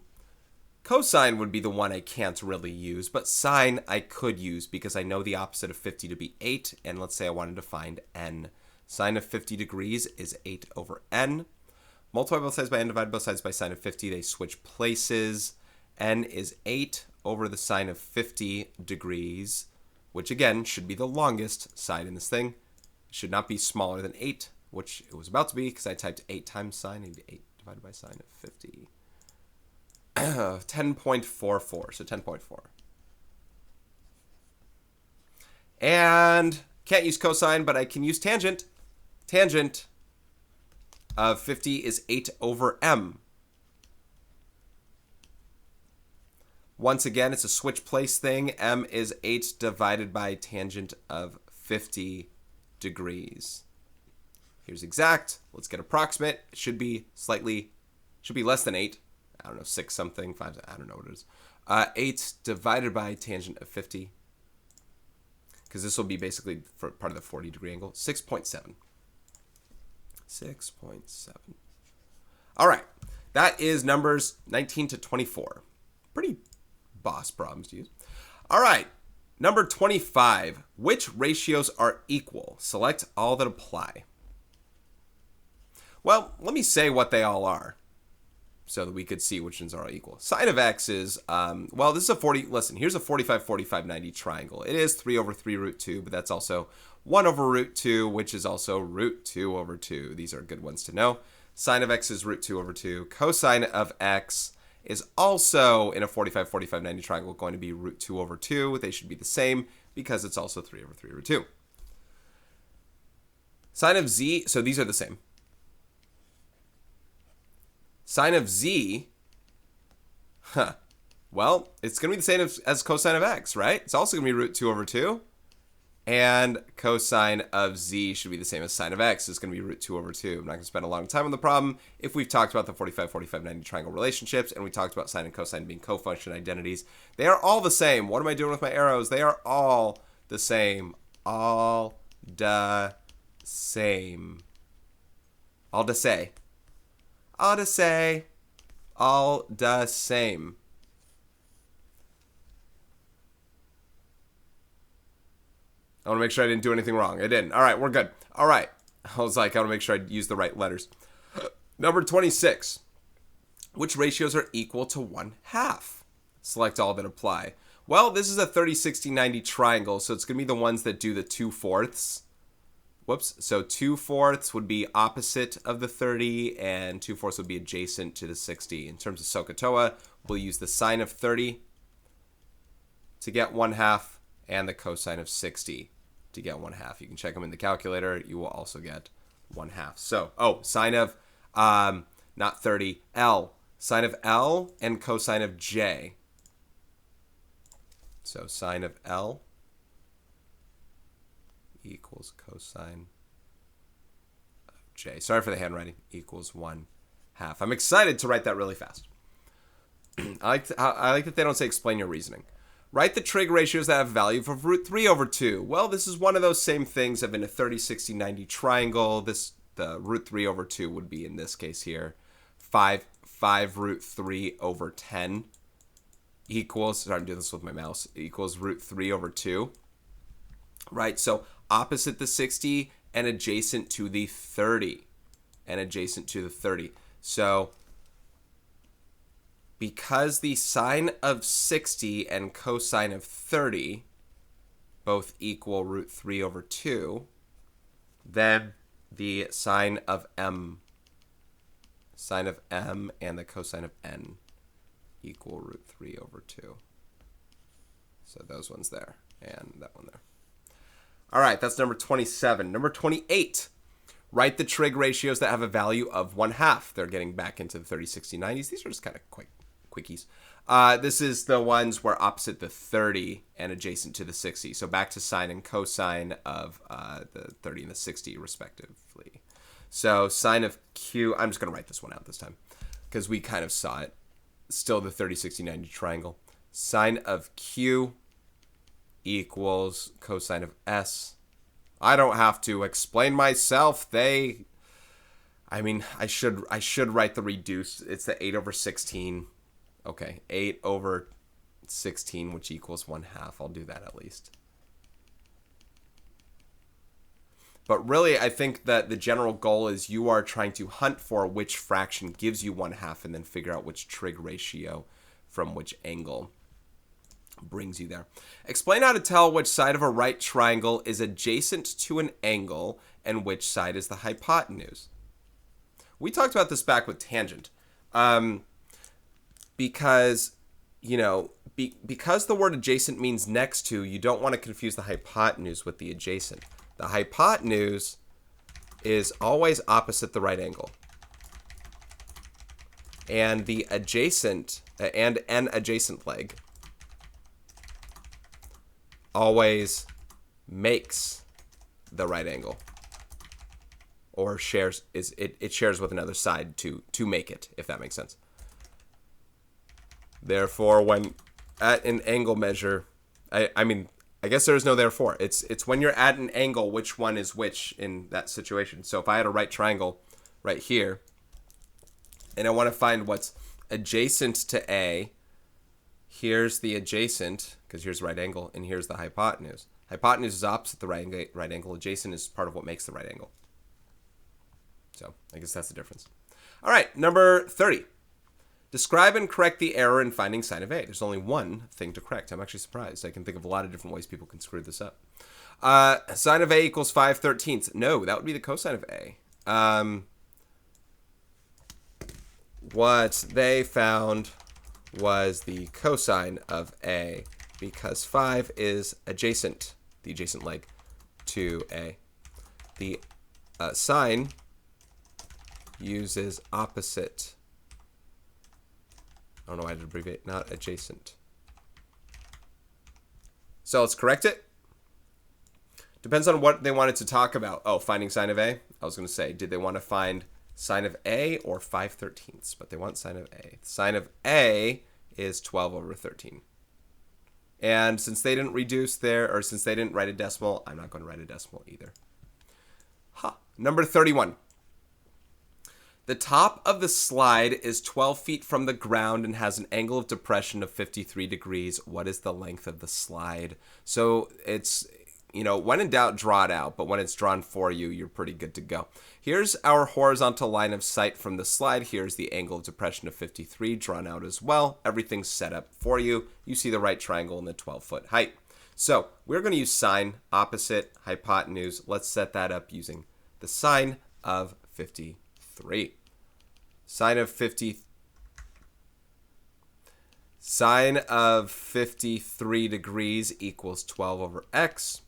S1: cosine would be the one I can't really use, but sine I could use because I know the opposite of 50 to be 8, and let's say I wanted to find n. Sine of 50 degrees is 8 over n. Multiply both sides by n, divide both sides by sine of 50. They switch places. N is 8 over the sine of 50 degrees, which again should be the longest side in this thing. It should not be smaller than 8, which it was about to be because I typed 8 times sine, and 8 divided by sine of 50. 10.44, so 10.4. And can't use cosine, but I can use tangent. Tangent of 50 is 8 over m. Once again, it's a switch place thing. M is 8 divided by tangent of 50 degrees. Here's exact. Let's get approximate. It should be less than 8. I don't know, 6 something, 5, I don't know what it is. 8 divided by tangent of 50. Because this will be basically for part of the 40 degree angle. 6.7. 6.7. All right. That is numbers 19 to 24. Pretty boss problems to use. All right. Number 25. Which ratios are equal? Select all that apply. Well, let me say what they all are, so that we could see which ones are all equal. Sine of x is, well, this is a 40, listen, here's a 45, 45, 90 triangle. It is 3 over 3 root 2, but that's also 1 over root 2, which is also root 2 over 2. These are good ones to know. Sine of x is root 2 over 2. Cosine of x is also, in a 45, 45, 90 triangle, going to be root 2 over 2. They should be the same because it's also 3 over 3 root 2. Sine of z, so these are the same. Sine of z, well, it's going to be the same as cosine of x, right? It's also going to be root 2 over 2. And cosine of z should be the same as sine of x. It's going to be root 2 over 2. I'm not going to spend a long time on the problem if we've talked about the 45, 45, 90 triangle relationships, and we talked about sine and cosine being cofunction identities. They are all the same. What am I doing with my arrows? They are all the same. All the same. All the say. All the say. All the same. I want to make sure I didn't do anything wrong. I didn't. All right, we're good. All right. I was like, I want to make sure I use the right letters. Number 26. Which ratios are equal to 1/2? Select all that apply. Well, this is a 30, 60, 90 triangle, so it's going to be the ones that do the 2/4. Whoops. So 2/4 would be opposite of the 30, and 2/4 would be adjacent to the 60. In terms of SOHCAHTOA, we'll use the sine of 30 to get 1/2. And the cosine of 60 to get 1/2. You can check them in the calculator. You will also get 1/2. So, sine of, not 30, L. Sine of L and cosine of J. So, sine of L equals cosine of J. Sorry for the handwriting. Equals 1/2. I'm excited to write that really fast. I like that they don't say explain your reasoning. Write the trig ratios that have a value of root 3 over 2. Well, this is one of those same things of in a 30, 60, 90 triangle. The root 3 over 2 would be in this case here. 5 root 3 over 10 equals, sorry, I'm doing this with my mouse, equals root 3 over 2. Right, so opposite the 60 and adjacent to the 30. So because the sine of 60 and cosine of 30 both equal root 3 over 2, then the sine of m and the cosine of n equal root 3 over 2. So those ones there and that one there. All right, that's number 27. Number 28. Write the trig ratios that have a value of 1/2. They're getting back into the 30, 60, 90s. These are just kind of quickies. This is the ones where opposite the 30 and adjacent to the 60. So back to sine and cosine of the 30 and the 60 respectively. So sine of Q, I'm just going to write this one out this time because we kind of saw it. Still the 30, 60, 90 triangle. Sine of Q equals cosine of S. I don't have to explain myself. I should write the reduced. It's the 8 over 16. Okay, 8 over 16, which equals 1/2. I'll do that at least. But really, I think that the general goal is you are trying to hunt for which fraction gives you 1/2 and then figure out which trig ratio from which angle brings you there. Explain how to tell which side of a right triangle is adjacent to an angle and which side is the hypotenuse. We talked about this back with tangent. Because, because the word adjacent means next to, you don't want to confuse the hypotenuse with the adjacent. The hypotenuse is always opposite the right angle. And the adjacent, and an adjacent leg always makes the right angle. Or it shares with another side to make it, if that makes sense. Therefore, when at an angle measure, I guess there is no therefore. It's when you're at an angle, which one is which in that situation. So if I had a right triangle right here, and I want to find what's adjacent to A, here's the adjacent, because here's the right angle, and here's the hypotenuse. Hypotenuse is opposite the right angle. Adjacent is part of what makes the right angle. So I guess that's the difference. All right, number 30. Describe and correct the error in finding sine of A. There's only one thing to correct. I'm actually surprised. I can think of a lot of different ways people can screw this up. Sine of A equals 5/13. No, that would be the cosine of A. What they found was the cosine of A because 5 is adjacent, the adjacent leg, to A. The sine uses opposite. I don't know why I did abbreviate, not adjacent. So let's correct it. Depends on what they wanted to talk about. Oh, finding sine of A? I was going to say, did they want to find sine of A or 5/13? But they want sine of A. Sine of A is 12 over 13. And since they didn't reduce there, or since they didn't write a decimal, I'm not going to write a decimal either. Number 31. The top of the slide is 12 feet from the ground and has an angle of depression of 53 degrees. What is the length of the slide? So it's, when in doubt, draw it out. But when it's drawn for you, you're pretty good to go. Here's our horizontal line of sight from the slide. Here's the angle of depression of 53 drawn out as well. Everything's set up for you. You see the right triangle in the 12-foot height. So we're going to use sine, opposite, hypotenuse. Let's set that up using the sine of 53. Sine of 53 degrees equals 12 over x.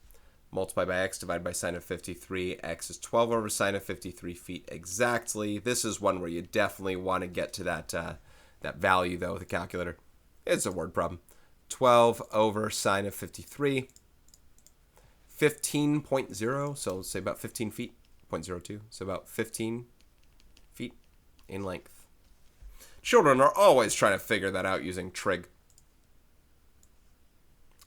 S1: Multiply by x divided by sine of 53. X is 12 over sine of 53 feet exactly. This is one where you definitely want to get to that value, though, with the calculator. It's a word problem. 12 over sine of 53. 15.0, so let's say about 15 feet. 0.02, so about 15 feet in length. Children are always trying to figure that out using trig,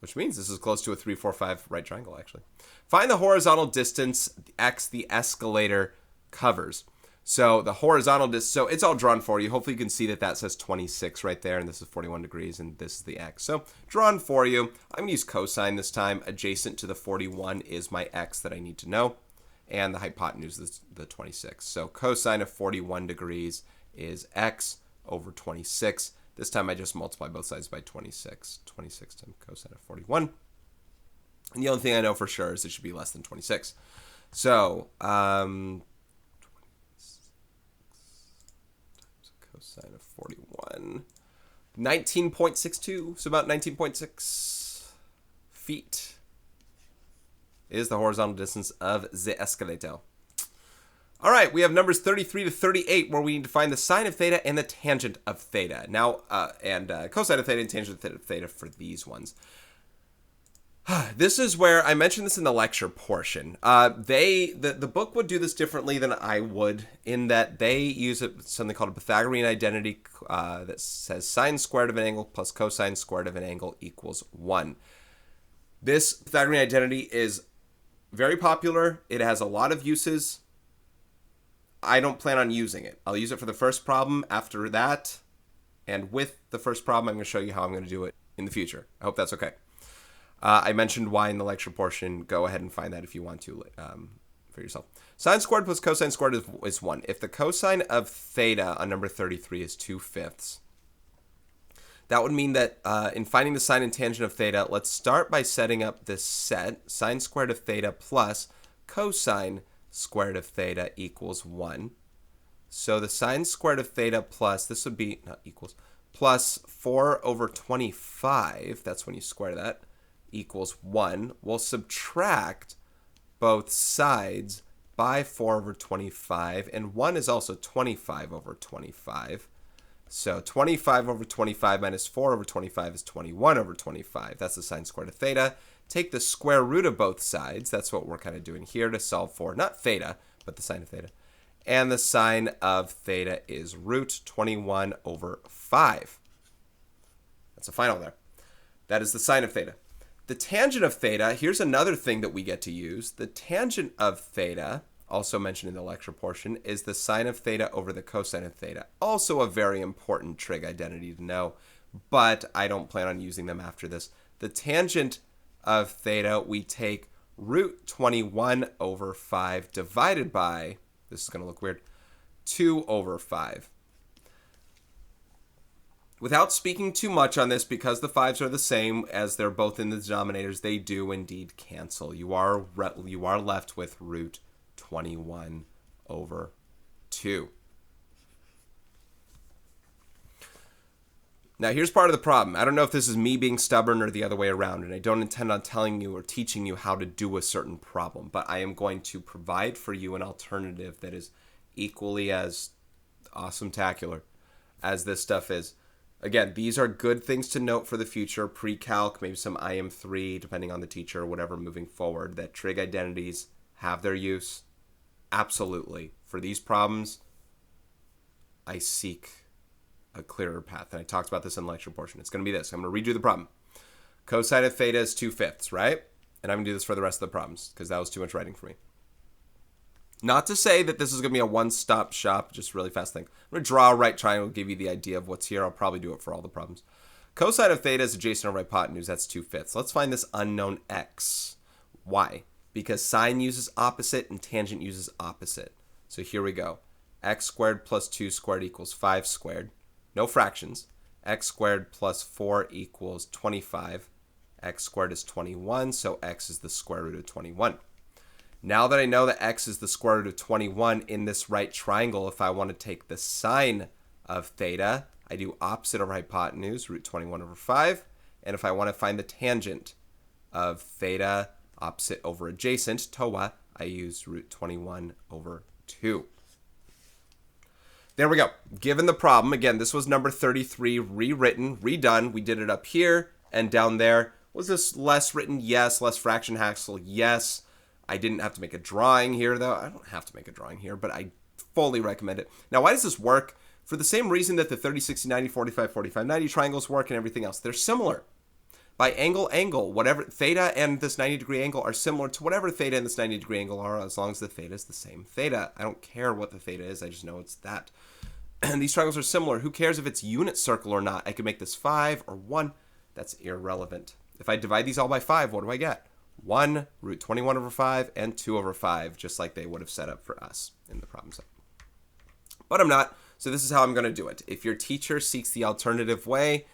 S1: which means this is close to a 3, 4, 5 right triangle, actually. Find the horizontal distance x the escalator covers. So the horizontal distance, so it's all drawn for you. Hopefully you can see that says 26 right there, and this is 41 degrees, and this is the x. So drawn for you. I'm going to use cosine this time. Adjacent to the 41 is my x that I need to know, and the hypotenuse is the 26. So cosine of 41 degrees is x over 26. This time I just multiply both sides by 26. 26 times cosine of 41. And the only thing I know for sure is it should be less than 26. So, cosine of 41. 19.62, so about 19.6 feet is the horizontal distance of the escalator. All right, we have numbers 33 to 38 where we need to find the sine of theta and the tangent of theta. Now, cosine of theta and tangent of theta for these ones. This is where I mentioned this in the lecture portion. The book would do this differently than I would, in that they use something called a Pythagorean identity that says sine squared of an angle plus cosine squared of an angle equals 1. This Pythagorean identity is very popular. It has a lot of uses. I don't plan on using it. I'll use it for the first problem. After that, and with the first problem, I'm going to show you how I'm going to do it in the future. I hope that's okay. I mentioned why in the lecture portion. Go ahead and find that if you want to for yourself. Sine squared plus cosine squared is 1. If the cosine of theta on number 33 is 2/5, that would mean that in finding the sine and tangent of theta, let's start by setting up this set. Sine squared of theta plus cosine squared of theta equals 1. So the sine squared of theta plus, this would be, not equals, plus 4 over 25, that's when you square that, equals 1. We'll subtract both sides by 4 over 25, and 1 is also 25 over 25. So 25 over 25 minus 4 over 25 is 21 over 25. That's the sine squared of theta. Take the square root of both sides. That's what we're kind of doing here to solve for, not theta, but the sine of theta. And the sine of theta is root 21 over 5. That's a final there. That is the sine of theta. The tangent of theta, here's another thing that we get to use. The tangent of theta, also mentioned in the lecture portion, is the sine of theta over the cosine of theta. Also a very important trig identity to know, but I don't plan on using them after this. The tangent of theta, we take root 21 over 5 divided by, this is going to look weird, 2 over 5. Without speaking too much on this, because the 5s are the same as they're both in the denominators, they do indeed cancel. You are left with root 21 over 2. Now, here's part of the problem. I don't know if this is me being stubborn or the other way around, and I don't intend on telling you or teaching you how to do a certain problem, but I am going to provide for you an alternative that is equally as awesome-tacular as this stuff is. Again, these are good things to note for the future. Pre-calc, maybe some IM3, depending on the teacher or whatever moving forward, that trig identities have their use. Absolutely. For these problems, I seek a clearer path. And I talked about this in the lecture portion. It's going to be this. I'm going to redo the problem. Cosine of theta is 2/5, right? And I'm going to do this for the rest of the problems because that was too much writing for me. Not to say that this is going to be a one-stop shop, just really fast thing. I'm going to draw a right triangle, give you the idea of what's here. I'll probably do it for all the problems. Cosine of theta is adjacent over hypotenuse. That's 2/5. Let's find this unknown x. Why? Because sine uses opposite and tangent uses opposite. So here we go. X squared plus 2 squared equals 5 squared. No fractions. X squared plus 4 equals 25. X squared is 21, so x is the square root of 21. Now that I know that x is the square root of 21 in this right triangle, if I want to take the sine of theta, I do opposite over hypotenuse, root 21 over 5. And if I want to find the tangent of theta, opposite over adjacent, TOA, I use root 21 over 2. There we go. Given the problem, again, this was number 33, rewritten, redone. We did it up here and down there. Was this less written? Yes. Less fraction hassle? Yes. I didn't have to make a drawing here, though. I don't have to make a drawing here, but I fully recommend it. Now, why does this work? For the same reason that the 30, 60, 90, 45, 45, 90 triangles work and everything else. They're similar. By angle, whatever theta and this 90-degree angle are similar to whatever theta and this 90-degree angle are, as long as the theta is the same theta. I don't care what the theta is. I just know it's that. And these triangles are similar. Who cares if it's unit circle or not? I could make this 5 or 1. That's irrelevant. If I divide these all by 5, what do I get? 1, root 21 over 5, and 2 over 5, just like they would have set up for us in the problem set. But I'm not, so this is how I'm going to do it. If your teacher seeks the alternative way,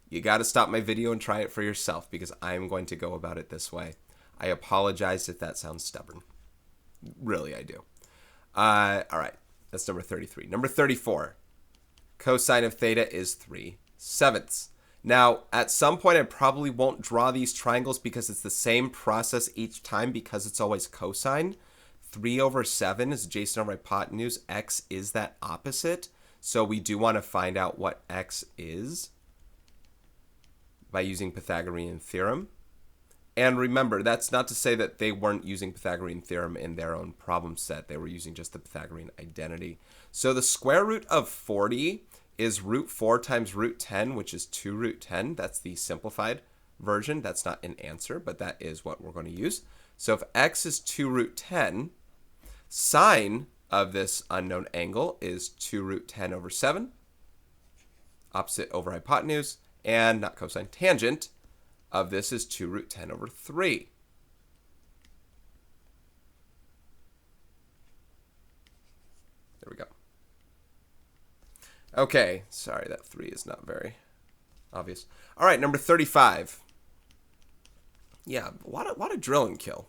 S1: you got to stop my video and try it for yourself because I'm going to go about it this way. I apologize if that sounds stubborn. Really, I do. All right, that's number 33. Number 34, cosine of theta is 3/7. Now, at some point, I probably won't draw these triangles because it's the same process each time because it's always cosine. 3 over 7 is adjacent over hypotenuse. X is that opposite. So we do want to find out what x is by using Pythagorean theorem. And remember, that's not to say that they weren't using Pythagorean theorem in their own problem set. They were using just the Pythagorean identity. So the square root of 40 is root 4 times root 10, which is 2 root 10. That's the simplified version. That's not an answer, but that is what we're going to use. So if x is 2 root 10, sine of this unknown angle is 2 root 10 over 7, opposite over hypotenuse, and not cosine, tangent of this is 2 root 10 over 3. There we go. Okay, sorry, that 3 is not very obvious. All right, number 35. Yeah, a lot of drill and kill.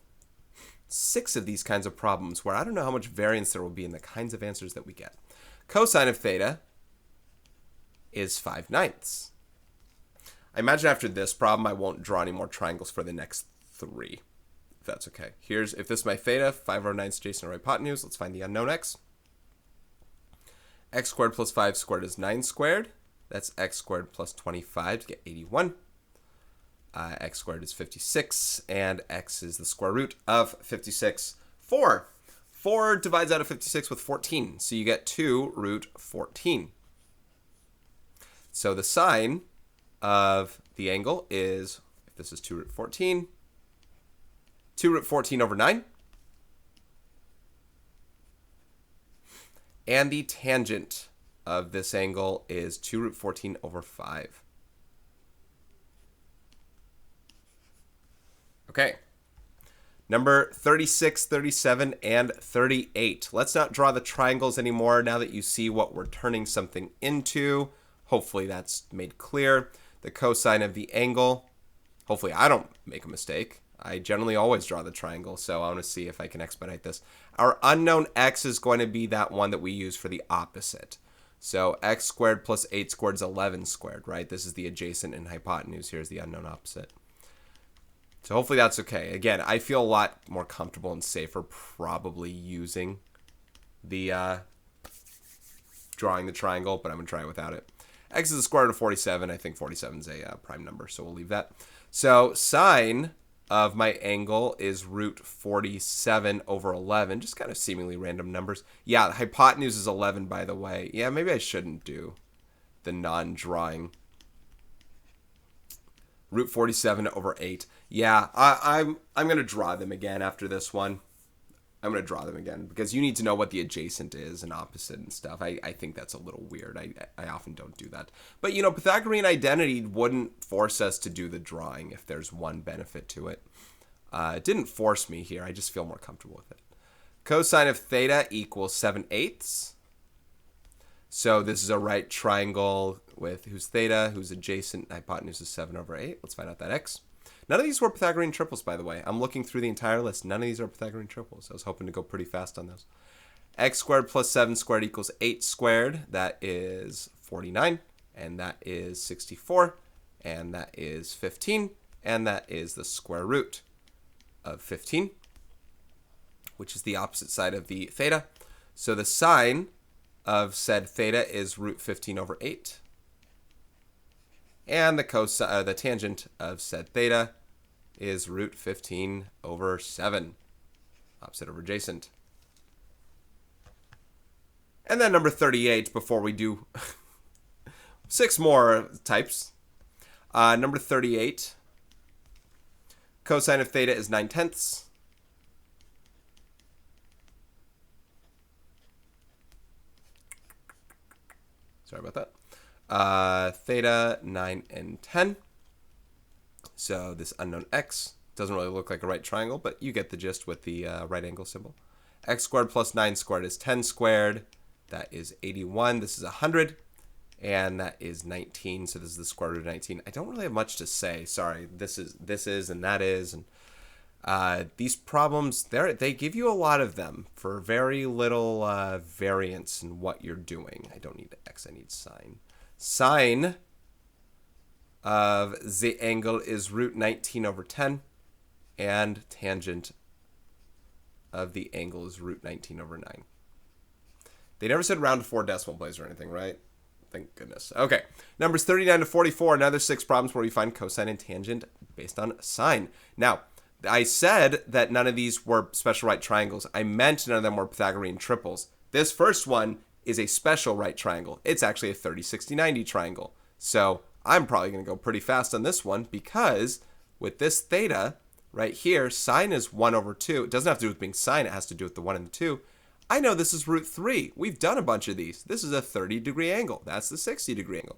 S1: 6 of these kinds of problems where I don't know how much variance there will be in the kinds of answers that we get. Cosine of theta is 5/9. I imagine after this problem, I won't draw any more triangles for the next 3, if that's okay. If this is my theta, 5/9 adjacent over hypotenuse. Let's find the unknown x. X squared plus 5 squared is 9 squared. That's x squared plus 25 to get 81. X squared is 56, and x is the square root of 56. 4. 4 divides out of 56 with 14, so you get 2 root 14. So the sine of the angle is, if this is 2 root 14, 2 root 14 over 9. And the tangent of this angle is 2 root 14 over 5. Okay. Number 36, 37, and 38. Let's not draw the triangles anymore now that you see what we're turning something into. Hopefully that's made clear. The cosine of the angle. Hopefully I don't make a mistake. I generally always draw the triangle, so I want to see if I can expedite this. Our unknown x is going to be that one that we use for the opposite. So x squared plus 8 squared is 11 squared, right? This is the adjacent and hypotenuse. Here's the unknown opposite. So hopefully that's okay. Again, I feel a lot more comfortable and safer probably using the drawing the triangle, but I'm going to try it without it. X is the square root of 47. I think 47 is a prime number, so we'll leave that. So sine of my angle is root 47 over 11. Just kind of seemingly random numbers. Yeah, the hypotenuse is 11, by the way. Yeah, maybe I shouldn't do the non-drawing. Root 47 over 8. Yeah, I'm going to draw them again after this one. I'm going to draw them again because you need to know what the adjacent is and opposite and stuff. I think that's a little weird. I often don't do that. But, you know, Pythagorean identity wouldn't force us to do the drawing if there's one benefit to it. It didn't force me here. I just feel more comfortable with it. Cosine of theta equals 7/8. So this is a right triangle with whose theta, whose adjacent hypotenuse is 7 over 8. Let's find out that x. None of these were Pythagorean triples, by the way. I'm looking through the entire list. None of these are Pythagorean triples. I was hoping to go pretty fast on those. X squared plus 7 squared equals 8 squared. That is 49. And that is 64. And that is 15. And that is the square root of 15, which is the opposite side of the theta. So the sine of said theta is root 15 over 8. And the tangent of said theta is root 15 over 7. Opposite over adjacent. And then number 38, before we do 6 more types. Number 38, cosine of theta is 9/10. Sorry about that. Theta, 9 and 10. So this unknown x doesn't really look like a right triangle, but you get the gist with the right angle symbol. X squared plus 9 squared is 10 squared. That is 81. This is 100. And that is 19. So this is the square root of 19. I don't really have much to say. Sorry. This is, and that is. And these problems, they give you a lot of them for very little variance in what you're doing. I don't need x. I need sine. Sine of the angle is root 19 over 10, and tangent of the angle is root 19 over 9. They never said round to 4 decimal places or anything, right? Thank goodness. Okay, numbers 39 to 44, another 6 problems where we find cosine and tangent based on sine. Now, I said that none of these were special right triangles. I meant none of them were Pythagorean triples. This first one is a special right triangle. It's actually a 30, 60, 90 triangle. So I'm probably going to go pretty fast on this one because with this theta right here, sine is 1 over 2. It doesn't have to do with being sine. It has to do with the 1 and the 2. I know this is root 3. We've done a bunch of these. This is a 30-degree angle. That's the 60-degree angle.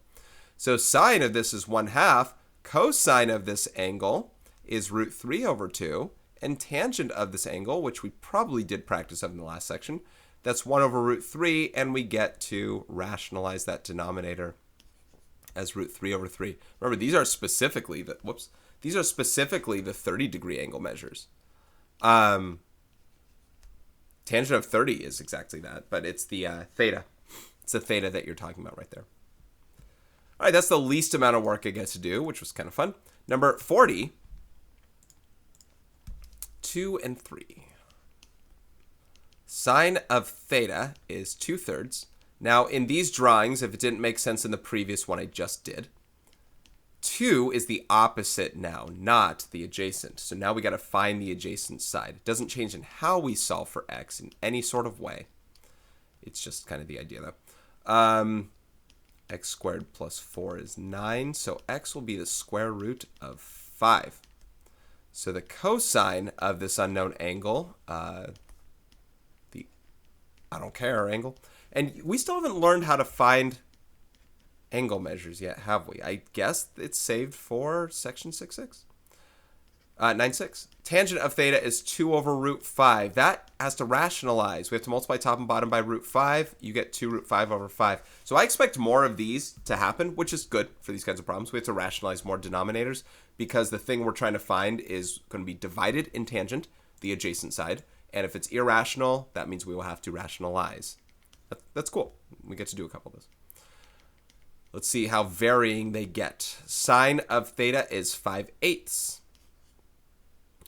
S1: So sine of this is 1/2. Cosine of this angle is root 3 over 2. And tangent of this angle, which we probably did practice of in the last section, that's 1 over root 3. And we get to rationalize that denominator as root 3 over 3. Remember, these are specifically the 30-degree angle measures. Tangent of 30 is exactly that, but it's the theta. It's the theta that you're talking about right there. All right, that's the least amount of work I get to do, which was kind of fun. Number 40, 2 and 3. Sine of theta is 2/3. Now, in these drawings, if it didn't make sense in the previous one I just did, 2 is the opposite now, not the adjacent. So now we got to find the adjacent side. It doesn't change in how we solve for x in any sort of way. It's just kind of the idea, though. X squared plus 4 is 9. So x will be the square root of 5. So the cosine of this unknown angle, the I don't care angle, and we still haven't learned how to find angle measures yet, have we? I guess it's saved for section 6.6. 9.6. Tangent of theta is 2 over root 5. That has to rationalize. We have to multiply top and bottom by root 5. You get 2 root 5 over 5. So I expect more of these to happen, which is good for these kinds of problems. We have to rationalize more denominators because the thing we're trying to find is going to be divided in tangent, the adjacent side. And if it's irrational, that means we will have to rationalize. That's cool. We get to do a couple of those. Let's see how varying they get. Sine of theta is 5/8.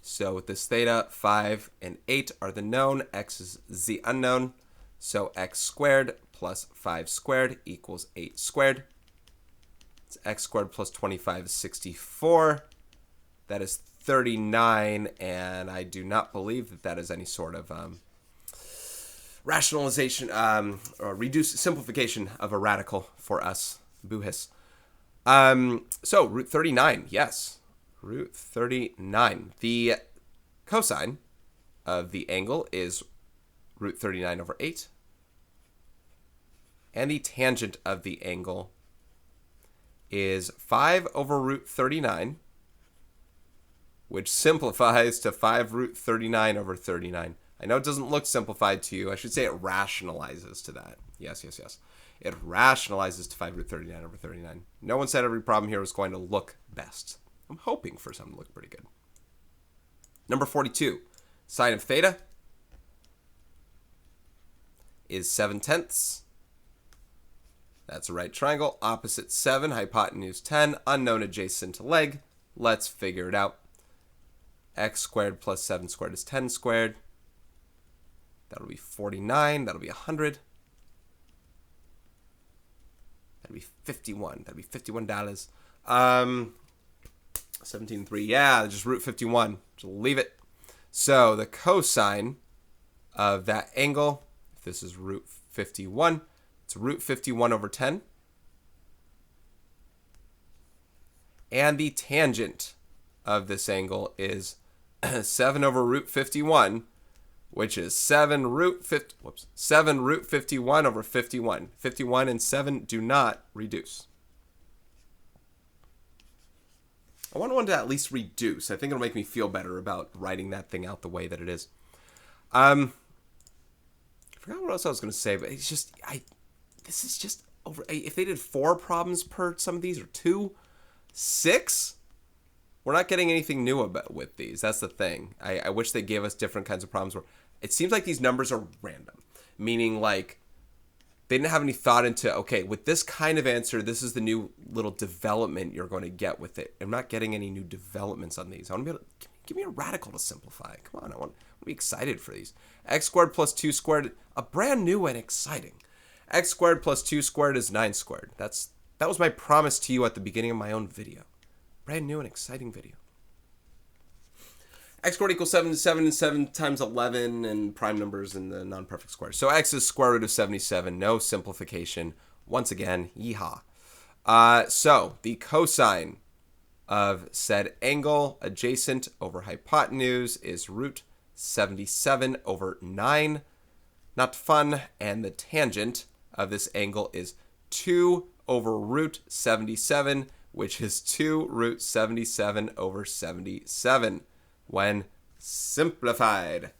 S1: So with this theta, 5 and 8 are the known. X is the unknown. So x squared plus 5 squared equals 8 squared. It's x squared plus 25 is 64. That is 39, and I do not believe that that is any sort of rationalization or simplification of a radical for us. Boo-hiss. So root 39, yes. Root 39. The cosine of the angle is root 39 over 8. And the tangent of the angle is 5 over root 39, which simplifies to 5 root 39 over 39. I know it doesn't look simplified to you. I should say it rationalizes to that. Yes, yes, yes. It rationalizes to 5 root 39 over 39. No one said every problem here was going to look best. I'm hoping for some to look pretty good. Number 42. Sine of theta is 7/10. That's a right triangle. Opposite 7, hypotenuse 10, unknown adjacent to leg. Let's figure it out. X squared plus 7 squared is 10 squared. That'll be 49. That'll be 100. That'll be 51. That'll be $51. 17.3. Yeah, just root 51. Just leave it. So the cosine of that angle, if this is root 51, it's root 51 over 10. And the tangent of this angle is 7 over root 51, which is 7 root 51 over 51. 51 and 7 do not reduce. I want one to at least reduce. I think it'll make me feel better about writing that thing out the way that it is. I forgot what else I was going to say, but it's just, this is just over. If they did 4 problems per some of these, or 2, 6, we're not getting anything new about with these. That's the thing. I wish they gave us different kinds of problems where it seems like these numbers are random, meaning like they didn't have any thought into, okay, with this kind of answer, this is the new little development you're going to get with it. I'm not getting any new developments on these. I want to be able to give me a radical to simplify. Come on, I want to be excited for these. X squared plus 2 squared, a brand new and exciting. X squared plus 2 squared is 9 squared. That was my promise to you at the beginning of my own video. Brand new and exciting video. X squared equals 7 to 7 and 7 times 11 and prime numbers in the non-perfect squares. So x is square root of 77. No simplification. Once again, yeehaw. So the cosine of said angle adjacent over hypotenuse is root 77 over 9. Not fun. And the tangent of this angle is 2 over root 77, which is 2 root 77 over 77 when simplified.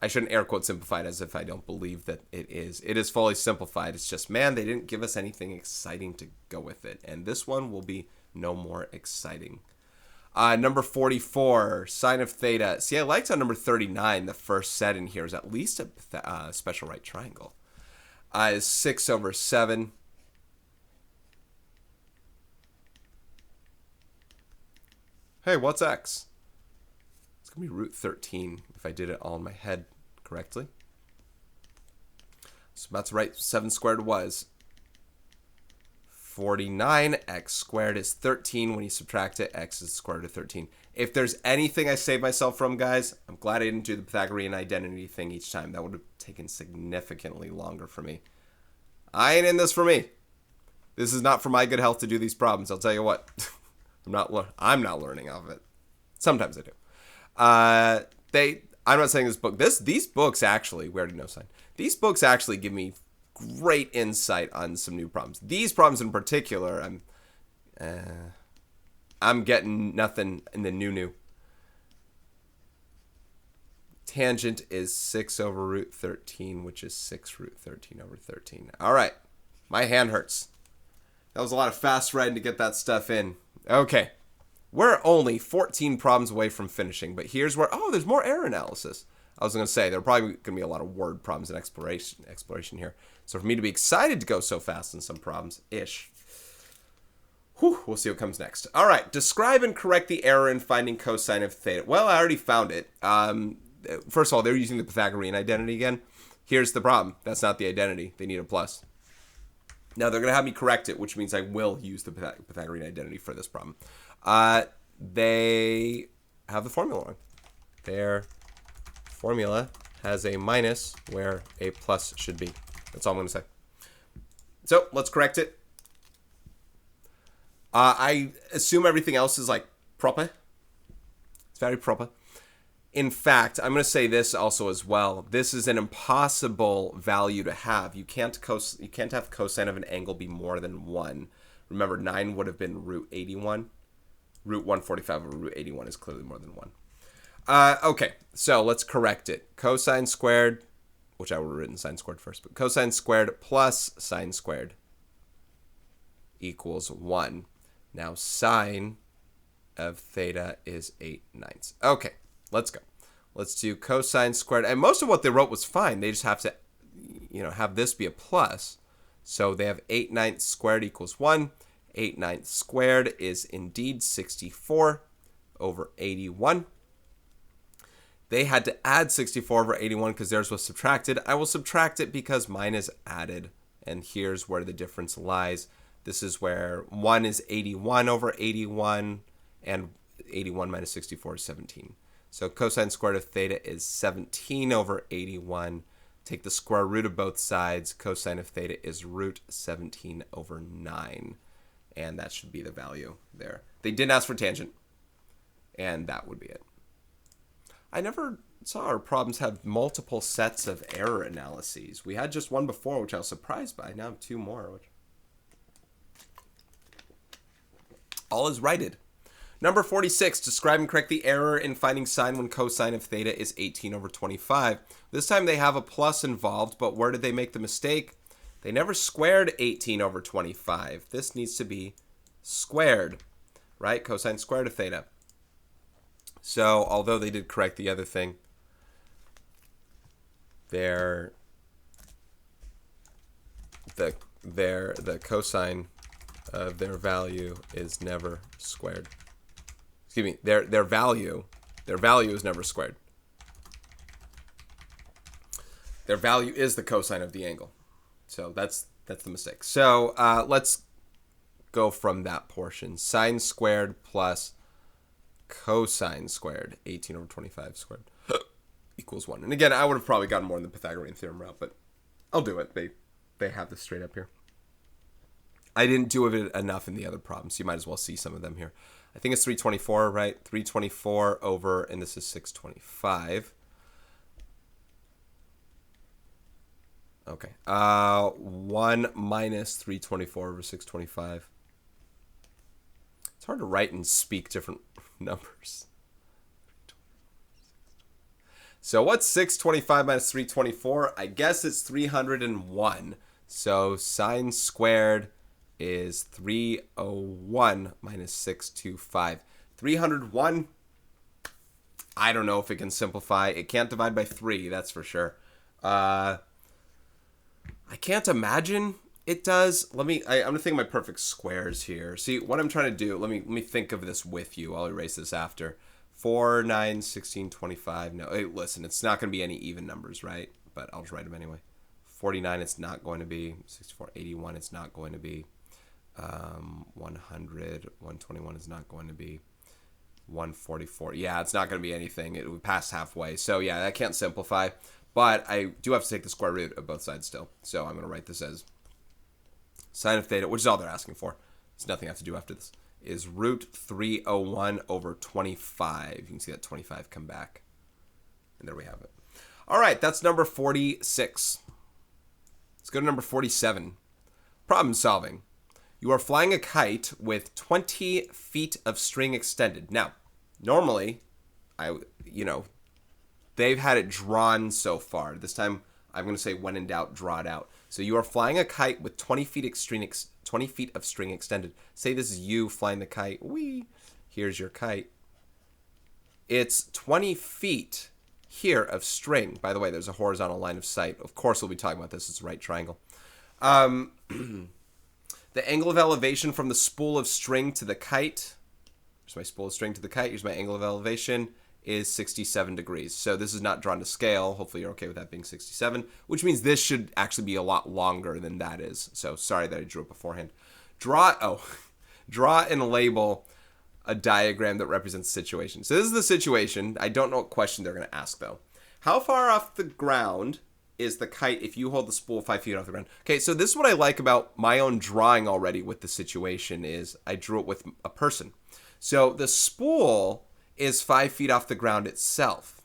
S1: I shouldn't air quote simplified as if I don't believe that it is. It is fully simplified. It's just, man, they didn't give us anything exciting to go with it. And this one will be no more exciting. Number 44, sine of theta. See, I liked on number 39, the first set in here is at least a special right triangle. Is 6 over 7. Hey, what's x? It's going to be root 13 if I did it all in my head correctly. So that's right, 7 squared was 49. X squared is 13. When you subtract it, x is the square root of 13. If there's anything I save myself from, guys, I'm glad I didn't do the Pythagorean identity thing each time. That would have taken significantly longer for me. I ain't in this for me. This is not for my good health to do these problems, I'll tell you what. I'm not learning off of it. Sometimes I do. I'm not saying this book. These books actually, we already know Sine. These books actually give me great insight on some new problems. These problems in particular, I'm getting nothing in the new. Tangent is 6 over root 13, which is 6 root 13 over 13. All right. My hand hurts. That was a lot of fast writing to get that stuff in. Okay. We're only 14 problems away from finishing, but here's where, there's more error analysis. I was going to say, there are probably going to be a lot of word problems and exploration here. So for me to be excited to go so fast in some problems-ish, we'll see what comes next. All right, describe and correct the error in finding cosine of theta. Well, I already found it. First of all, they're using the Pythagorean identity again. Here's the problem. That's not the identity. They need a plus. Now they're going to have me correct it, which means I will use the Pythagorean identity for this problem. They have the formula wrong. Their formula has a minus where a plus should be. That's all I'm going to say. So let's correct it. I assume everything else is like proper. It's very proper. In fact, I'm going to say this also as well. This is an impossible value to have. You can't have cosine of an angle be more than 1. Remember, 9 would have been root 81. Root 145 over root 81 is clearly more than 1. Okay, so let's correct it. Cosine squared, which I would have written sine squared first, but cosine squared plus sine squared equals 1. Now sine of theta is 8/9. Okay, let's go. Let's do cosine squared. And most of what they wrote was fine. They just have to, have this be a plus. So they have 8/9 squared equals 1. 8/9 squared is indeed 64 over 81. They had to add 64 over 81 because theirs was subtracted. I will subtract it because mine is added. And here's where the difference lies. This is where 1 is 81 over 81, and 81 minus 64 is 17. So cosine squared of theta is 17 over 81. Take the square root of both sides. Cosine of theta is root 17 over 9. And that should be the value there. They didn't ask for tangent, and that would be it. I never saw our problems have multiple sets of error analyses. We had just one before, which I was surprised by. Now I have 2 more. All is righted. Number 46, describe and correct the error in finding sine when cosine of theta is 18 over 25. This time they have a plus involved, but where did they make the mistake? They never squared 18 over 25. This needs to be squared, right? Cosine squared of theta. So, although they did correct the other thing, the cosine of their value is never squared. Excuse me, their value is never squared. Their value is the cosine of the angle. So that's the mistake. So let's go from that portion. Sine squared plus cosine squared, 18 over 25 squared, equals 1. And again, I would have probably gotten more than the Pythagorean theorem route, but I'll do it. They have this straight up here. I didn't do it enough in the other problems, so you might as well see some of them here. I think it's 324, right? 324 over, and this is 625. Okay. 1 minus 324 over 625. It's hard to write and speak different numbers. So what's 625 minus 324? I guess it's 301. So sine squared is 301 minus 625. 301, I don't know if it can simplify. It can't divide by 3, that's for sure. I can't imagine it does. I'm going to think of my perfect squares here. See, what I'm trying to do, let me think of this with you. I'll erase this after. 4, 9, 16, 25. No, hey, listen, it's not going to be any even numbers, right? But I'll just write them anyway. 49, it's not going to be. 64, 81, it's not going to be. 100, 121 is not going to be. 144. Yeah, it's not going to be anything. It would pass halfway. So yeah, that can't simplify. But I do have to take the square root of both sides still. So I'm going to write this as sine of theta, which is all they're asking for. There's nothing I have to do after this. Is root 301 over 25. You can see that 25 come back. And there we have it. All right, that's number 46. Let's go to number 47. Problem solving. You are flying a kite with 20 feet of string extended. Now, normally, they've had it drawn so far. This time, I'm going to say when in doubt, draw it out. So you are flying a kite with 20 feet of string extended. Say this is you flying the kite. Whee! Here's your kite. It's 20 feet here of string. By the way, there's a horizontal line of sight. Of course, we'll be talking about this. It's a right triangle. The angle of elevation from the spool of string to the kite. Here's my spool of string to the kite. Here's my angle of elevation. is 67 degrees. So this is not drawn to scale. Hopefully you're okay with that being 67, which means this should actually be a lot longer than that is. So sorry that I drew it beforehand. Draw and label a diagram that represents the situation. So this is the situation. I don't know what question they're going to ask, though. How far off the ground is the kite if you hold the spool 5 feet off the ground? Okay, so this is what I like about my own drawing already with the situation is I drew it with a person. So the spool is 5 feet off the ground itself.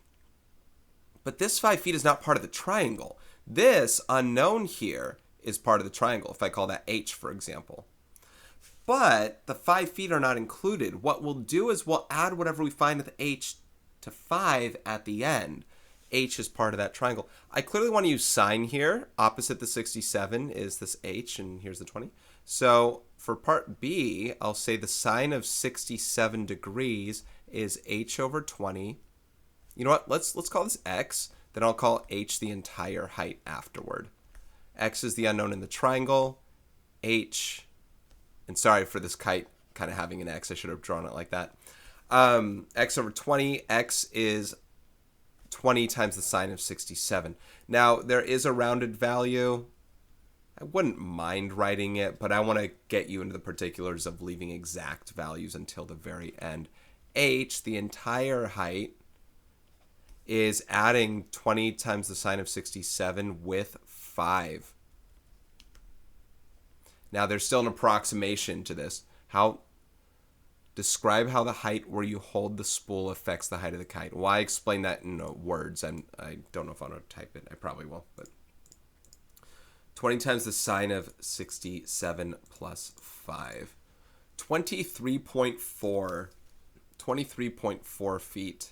S1: But this 5 feet is not part of the triangle. This unknown here is part of the triangle, if I call that H, for example. But the 5 feet are not included. What we'll do is we'll add whatever we find with H to 5 at the end. H is part of that triangle. I clearly want to use sine here. Opposite the 67 is this H, and here's the 20. So for part B, I'll say the sine of 67 degrees is H over 20. You know what? Let's call this X. Then I'll call H the entire height afterward. X is the unknown in the triangle. H, and sorry for this kite kind of having an X. I should have drawn it like that. X over 20. X is 20 times the sine of 67. Now, there is a rounded value. I wouldn't mind writing it, but I want to get you into the particulars of leaving exact values until the very end. H, the entire height, is adding 20 times the sine of 67 with 5. Now, there's still an approximation to this. Describe how the height where you hold the spool affects the height of the kite. Why explain that in words? I don't know if I'm going to type it. I probably will. But 20 times the sine of 67 plus 5. 23.4 feet.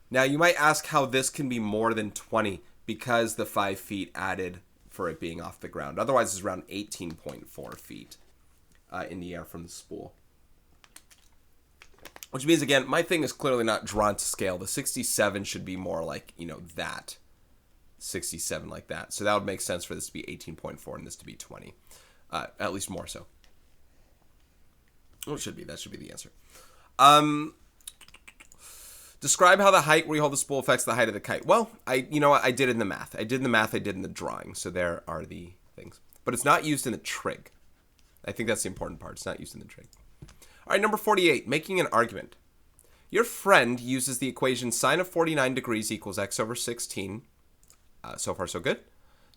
S1: Now, you might ask how this can be more than 20 because the 5 feet added for it being off the ground. Otherwise, it's around 18.4 feet in the air from the spool. Which means, again, my thing is clearly not drawn to scale. The 67 should be more like, that. 67 like that. So that would make sense for this to be 18.4 and this to be 20. At least more so. Well, it should be. That should be the answer. Describe how the height where you hold the spool affects the height of the kite. Well, I did it in the math. I did in the math, I did in the drawing. So there are the things. But it's not used in the trig. I think that's the important part. It's not used in the trig. All right, number 48, making an argument. Your friend uses the equation sine of 49 degrees equals x over 16. So far, so good.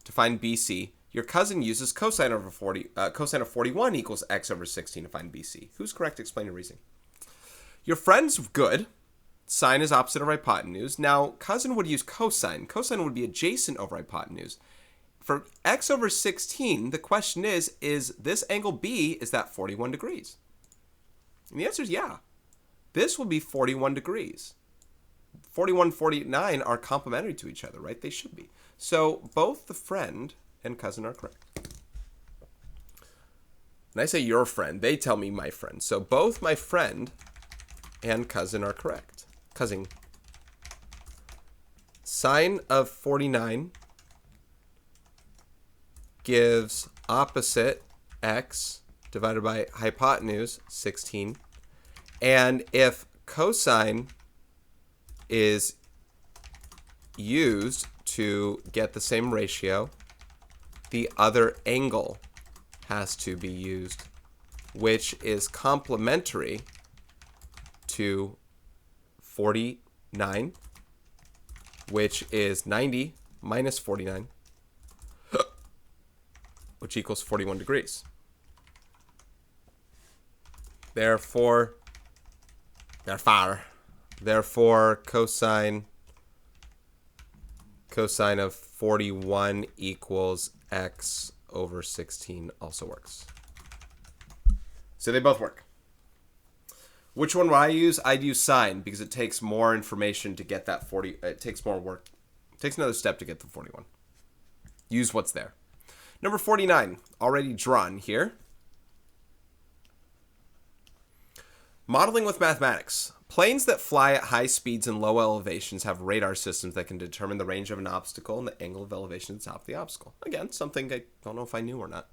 S1: To find BC. Your cousin uses cosine of 41 equals x over 16 to find BC. Who's correct? Explain your reasoning. Your friend's good. Sine is opposite of hypotenuse. Now, cousin would use cosine. Cosine would be adjacent over hypotenuse. For x over 16, the question is this angle B, is that 41 degrees? And the answer is yeah. This will be 41 degrees. 41, 49 are complementary to each other, right? They should be. So both the friend and cousin are correct. And I say your friend. They tell me my friend. So both my friend and cousin are correct. Cousin. Sine of 49 gives opposite x divided by hypotenuse, 16. And if cosine is used to get the same ratio, the other angle has to be used, which is complementary to 49, which is 90 minus 49, which equals 41 degrees. Therefore, cosine of 41 equals x over 16 also works. So they both work. Which one would I use? I'd use sine because it takes more information to get that 40. It takes more work. It takes another step to get the 41. Use what's there. Number 49, already drawn here. Modeling with mathematics. Planes that fly at high speeds and low elevations have radar systems that can determine the range of an obstacle and the angle of elevation at the top of the obstacle. Again, something I don't know if I knew or not.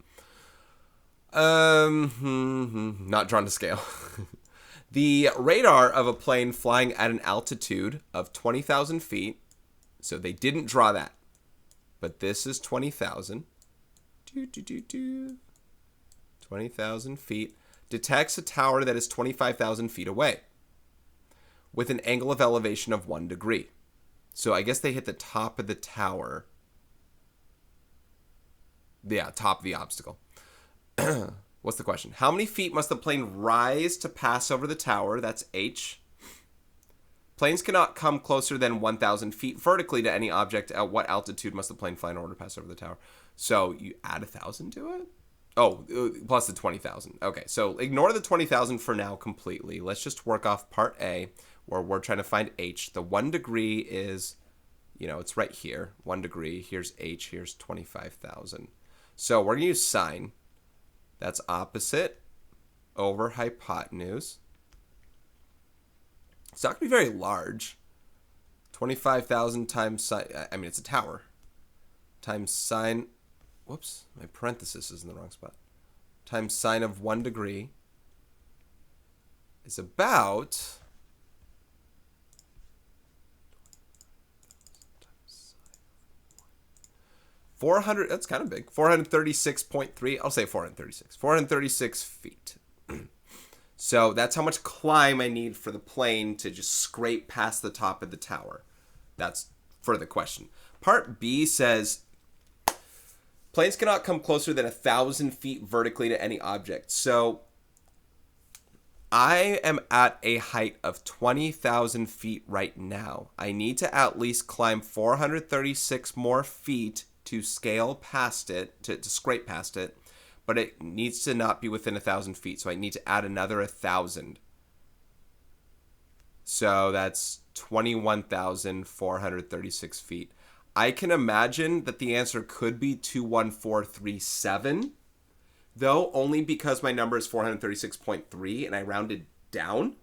S1: Not drawn to scale. The radar of a plane flying at an altitude of 20,000 feet, so they didn't draw that, but this is 20,000. 20,000 feet, detects a tower that is 25,000 feet away with an angle of elevation of 1 degree. So I guess they hit the top of the tower. Yeah, top of the obstacle. What's the question? How many feet must the plane rise to pass over the tower? That's H. Planes cannot come closer than 1,000 feet vertically to any object. At what altitude must the plane fly in order to pass over the tower? So you add 1,000 to it? Oh, plus the 20,000. Okay, so ignore the 20,000 for now completely. Let's just work off part A, where we're trying to find H. The 1 degree is, it's right here. 1 degree. Here's H. Here's 25,000. So we're going to use sine. That's opposite over hypotenuse. It's not going to be very large. 25,000 times sine. I mean, it's a tower. Times sine. Whoops, my parenthesis is in the wrong spot. Times sine of 1 degree is about 400. That's kind of big. 436.3. I'll say 436. 436 feet. So that's how much climb I need for the plane to just scrape past the top of the tower. That's for the question. Part B says planes cannot come closer than 1,000 feet vertically to any object. So I am at a height of 20,000 feet right now. I need to at least climb 436 more feet to scale past it, to scrape past it, but it needs to not be within 1,000 feet. So I need to add another 1,000. So that's 21,436 feet. I can imagine that the answer could be 21437, though, only because my number is 436.3 and I rounded down.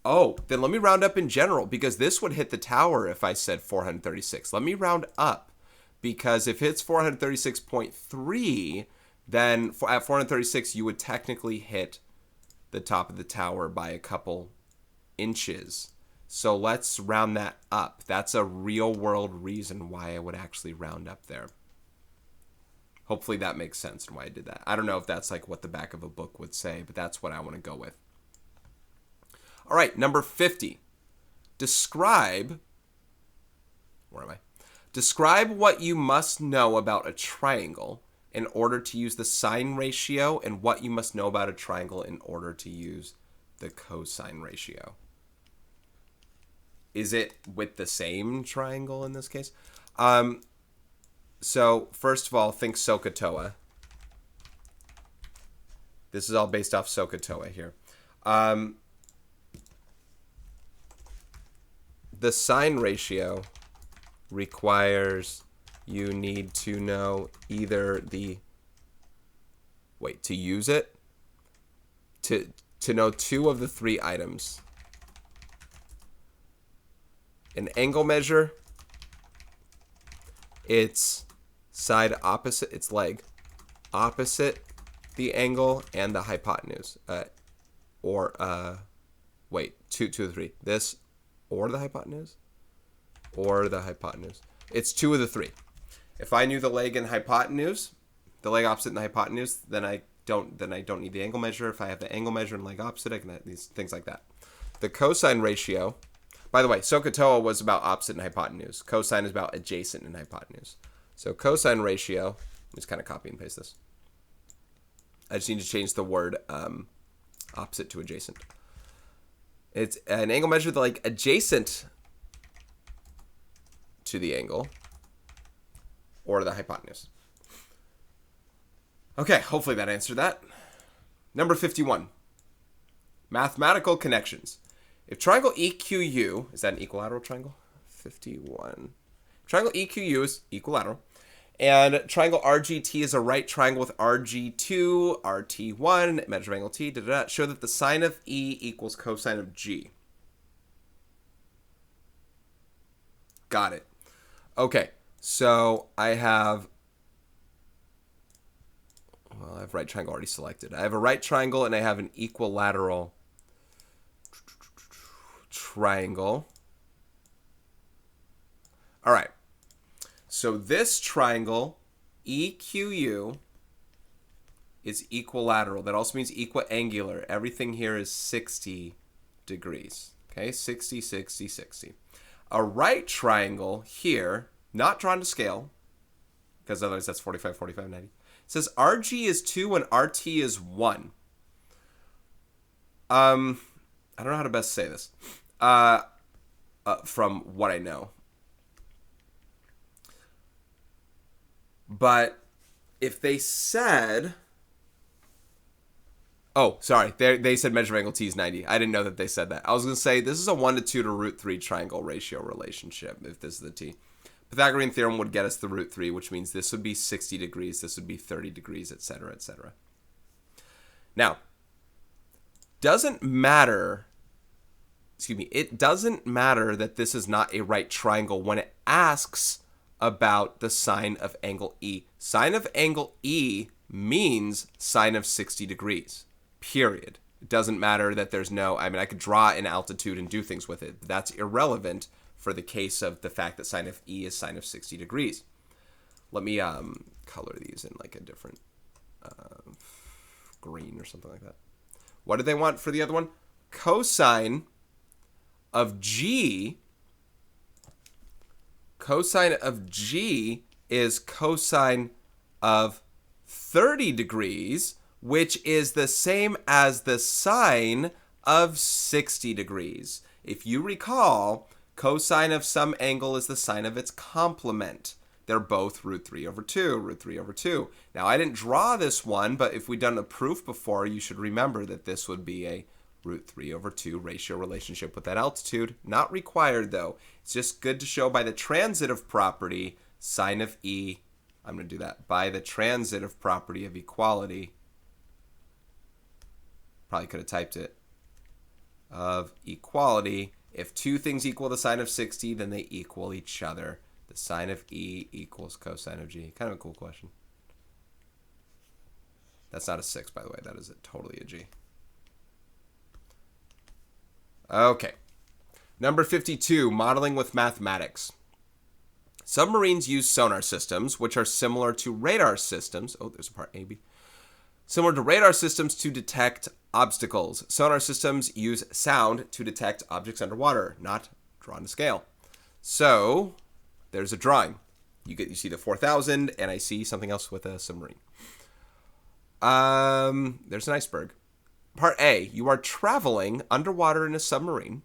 S1: Oh, then let me round up in general, because this would hit the tower if I said 436. Let me round up, because if it's 436.3, then at 436, you would technically hit the top of the tower by a couple inches. So let's round that up. That's a real world reason why I would actually round up there. Hopefully that makes sense and why I did that. I don't know if that's like what the back of a book would say, but that's what I want to go with. All right, number 50. Describe, where am I? Describe what you must know about a triangle in order to use the sine ratio, and what you must know about a triangle in order to use the cosine ratio. Is it with the same triangle in this case? So first of all, think SOHCAHTOA. This is all based off SOHCAHTOA here. The sine ratio requires you need to know either to use it, to know 2 of the 3 items. An angle measure, its side opposite, its leg opposite the angle, and the hypotenuse. Two of the 3. This or the hypotenuse? Or the hypotenuse. It's 2 of the 3. If I knew the leg and hypotenuse, the leg opposite and the hypotenuse, then I don't need the angle measure. If I have the angle measure and leg opposite, I can have these things like that. The cosine ratio, by the way, SOHCAHTOA was about opposite and hypotenuse. Cosine is about adjacent and hypotenuse. So cosine ratio, just kind of copy and paste this. I just need to change the word opposite to adjacent. It's an angle measure that like adjacent to the angle or the hypotenuse. Okay, hopefully that answered that. Number 51. Mathematical connections. If triangle EQU, is that an equilateral triangle? 51. Triangle EQU is equilateral. And triangle RGT is a right triangle with RG2, RT1, measure of angle T, show that the sine of E equals cosine of G. Got it. Okay, so I have right triangle already selected. I have a right triangle and I have an equilateral triangle. All right. So this triangle, EQU, is equilateral. That also means equiangular. Everything here is 60 degrees. Okay, 60, 60, 60. A right triangle here, not drawn to scale, because otherwise that's 45, 45, 90. It says RG is 2 and RT is 1. I don't know how to best say this from what I know. But if they said... Oh, sorry. They said measure of angle T is 90. I didn't know that they said that. I was going to say this is a 1 to 2 to root 3 triangle ratio relationship if this is the T. Pythagorean theorem would get us the root 3, which means this would be 60 degrees, this would be 30 degrees, etc., etc. Now, it doesn't matter that this is not a right triangle when it asks about the sine of angle E. Sine of angle E means sine of 60 degrees, period. It doesn't matter that there's no, I could draw an altitude and do things with it. That's irrelevant for the case of the fact that sine of E is sine of 60 degrees. Let me color these in like a different green or something like that. What did they want for the other one? Cosine of G is cosine of 30 degrees, which is the same as the sine of 60 degrees. If you recall, cosine of some angle is the sine of its complement. They're both root 3 over 2, root 3 over 2. Now, I didn't draw this one, but if we'd done a proof before, you should remember that this would be a root 3 over 2 ratio relationship with that altitude. Not required, though. It's just good to show by the transitive property, sine of E, I'm going to do that, by the transitive property of equality, probably could have typed it, of equality. If two things equal the sine of 60, then they equal each other. The sine of E equals cosine of G. Kind of a cool question. That's not a 6, by the way. That is totally a G. Okay. Number 52, modeling with mathematics. Submarines use sonar systems, which are similar to radar systems. Oh, there's a part A, B. Similar to radar systems to detect obstacles. Sonar systems use sound to detect objects underwater, not drawn to scale. So, there's a drawing. You see the 4,000, and I see something else with a submarine. There's an iceberg. Part A, you are traveling underwater in a submarine.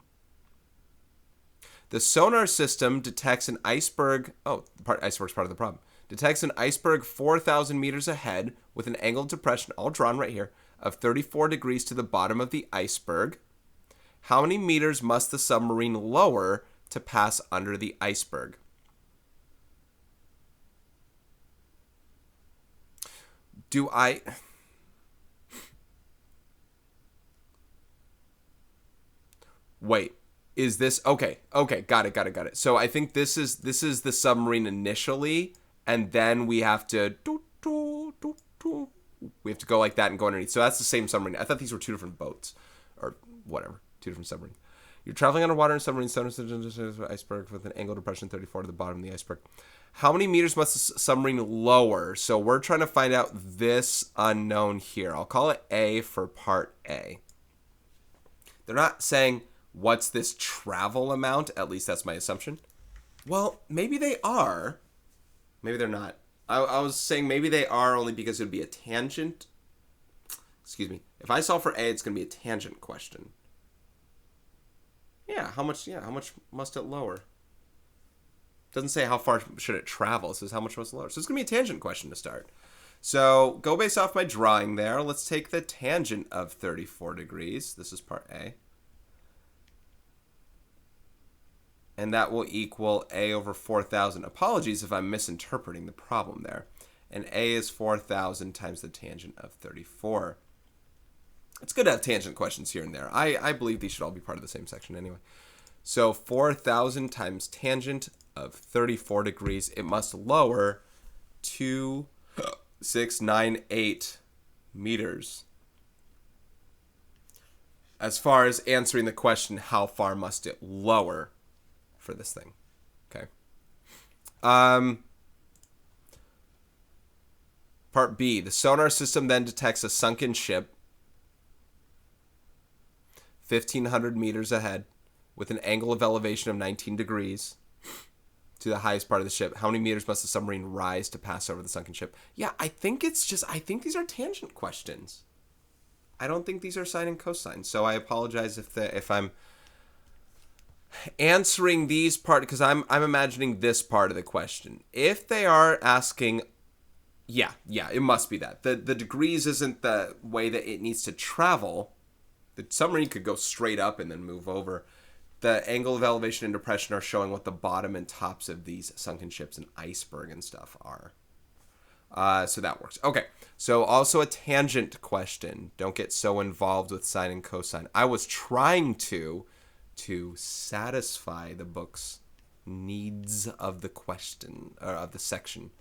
S1: The sonar system detects an iceberg. Oh, iceberg's part of the problem. Detects an iceberg 4,000 meters ahead with an angle of depression, all drawn right here, of 34 degrees to the bottom of the iceberg. How many meters must the submarine lower to pass under the iceberg? Wait. Is this okay? Got it. So I think this is the submarine initially, and then we have to go like that and go underneath. So that's the same submarine. I thought these were two different boats, or whatever, two different submarines. You're traveling underwater in a submarine, iceberg with an angle depression 34 to the bottom of the iceberg. How many meters must the submarine lower? So we're trying to find out this unknown here. I'll call it A for part A. They're not saying what's this travel amount? At least that's my assumption. Well, maybe they are. Maybe they're not. I was saying maybe they are only because it would be a tangent. Excuse me. If I solve for A, it's going to be a tangent question. Yeah, how much must it lower? Doesn't say how far should it travel. It says how much must it lower. So it's going to be a tangent question to start. So go based off my drawing there. Let's take the tangent of 34 degrees. This is part A. And that will equal A over 4,000. Apologies if I'm misinterpreting the problem there. And A is 4,000 times the tangent of 34. It's good to have tangent questions here and there. I believe these should all be part of the same section anyway. So 4,000 times tangent of 34 degrees. It must lower 2,698 meters. as far as answering the question, how far must it lower for this thing? Okay. Part B. The sonar system then detects a sunken ship 1,500 meters ahead with an angle of elevation of 19 degrees to the highest part of the ship. How many meters must the submarine rise to pass over the sunken ship? Yeah, I think these are tangent questions. I don't think these are sine and cosine. So I apologize if I'm answering these part, because I'm imagining this part of the question. If they are asking, yeah, it must be that. The degrees isn't the way that it needs to travel. The submarine could go straight up and then move over. The angle of elevation and depression are showing what the bottom and tops of these sunken ships and iceberg and stuff are. So that works. Okay, so also a tangent question. Don't get so involved with sine and cosine. I was trying to satisfy the book's needs of the question, or of the section,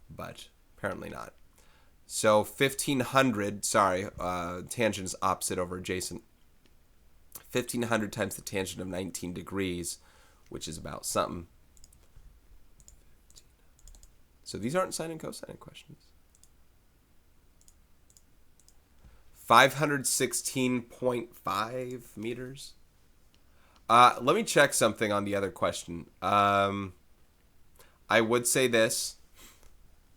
S1: but apparently not. So 1,500, tangent is opposite over adjacent. 1,500 times the tangent of 19 degrees, which is about something. So these aren't sine and cosine questions. 516.5 meters. Let me check something on the other question. I would say this.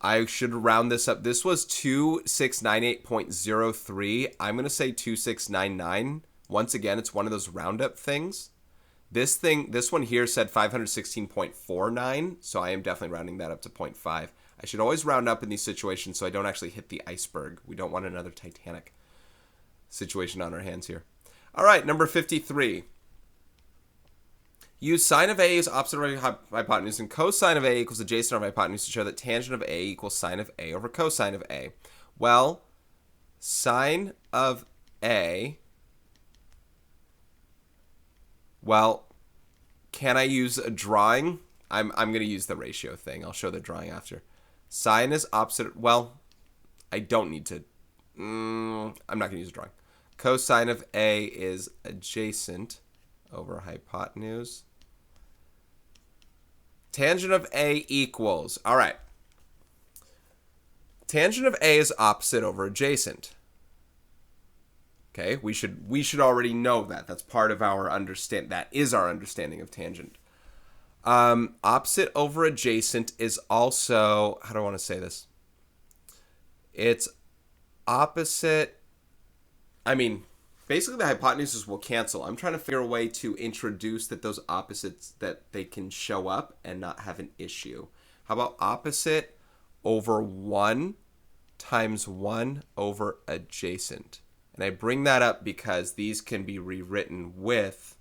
S1: I should round this up. This was 2698.03. I'm going to say 2699. Once again, it's one of those roundup things. This one here said 516.49, so I am definitely rounding that up to 0.5. I should always round up in these situations so I don't actually hit the iceberg. We don't want another Titanic situation on our hands here. All right, number 53. Use sine of A is opposite of hypotenuse, and cosine of A equals adjacent of hypotenuse to show that tangent of A equals sine of A over cosine of A. Well, sine of A... Well, can I use a drawing? I'm going to use the ratio thing. I'll show the drawing after. Sine is opposite... Well, I don't need to... I'm not going to use a drawing. Cosine of A is adjacent over hypotenuse. Tangent of A equals... All right. Tangent of A is opposite over adjacent. Okay, we should already know that. That's part of our understand. That is our understanding of tangent. Opposite over adjacent is also... How do I want to say this? It's opposite... I mean... Basically, the hypotenuses will cancel. I'm trying to figure a way to introduce that those opposites, that they can show up and not have an issue. How about opposite over 1 times 1 over adjacent? And I bring that up because these can be rewritten with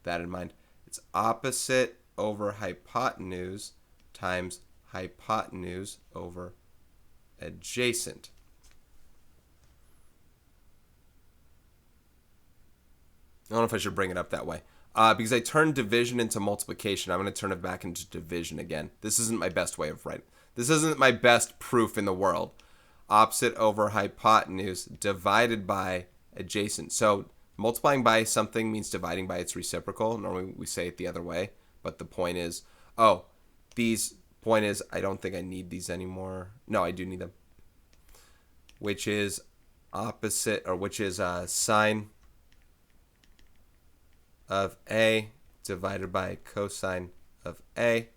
S1: that in mind. It's opposite over hypotenuse times hypotenuse over adjacent. I don't know if I should bring it up that way. Because I turned division into multiplication. I'm going to turn it back into division again. This isn't my best way of writing. This isn't my best proof in the world. Opposite over hypotenuse divided by adjacent. So multiplying by something means dividing by its reciprocal. Normally we say it the other way. But the point is, I don't think I need these anymore. No, I do need them. Which is opposite, or which is sine of A divided by cosine of A.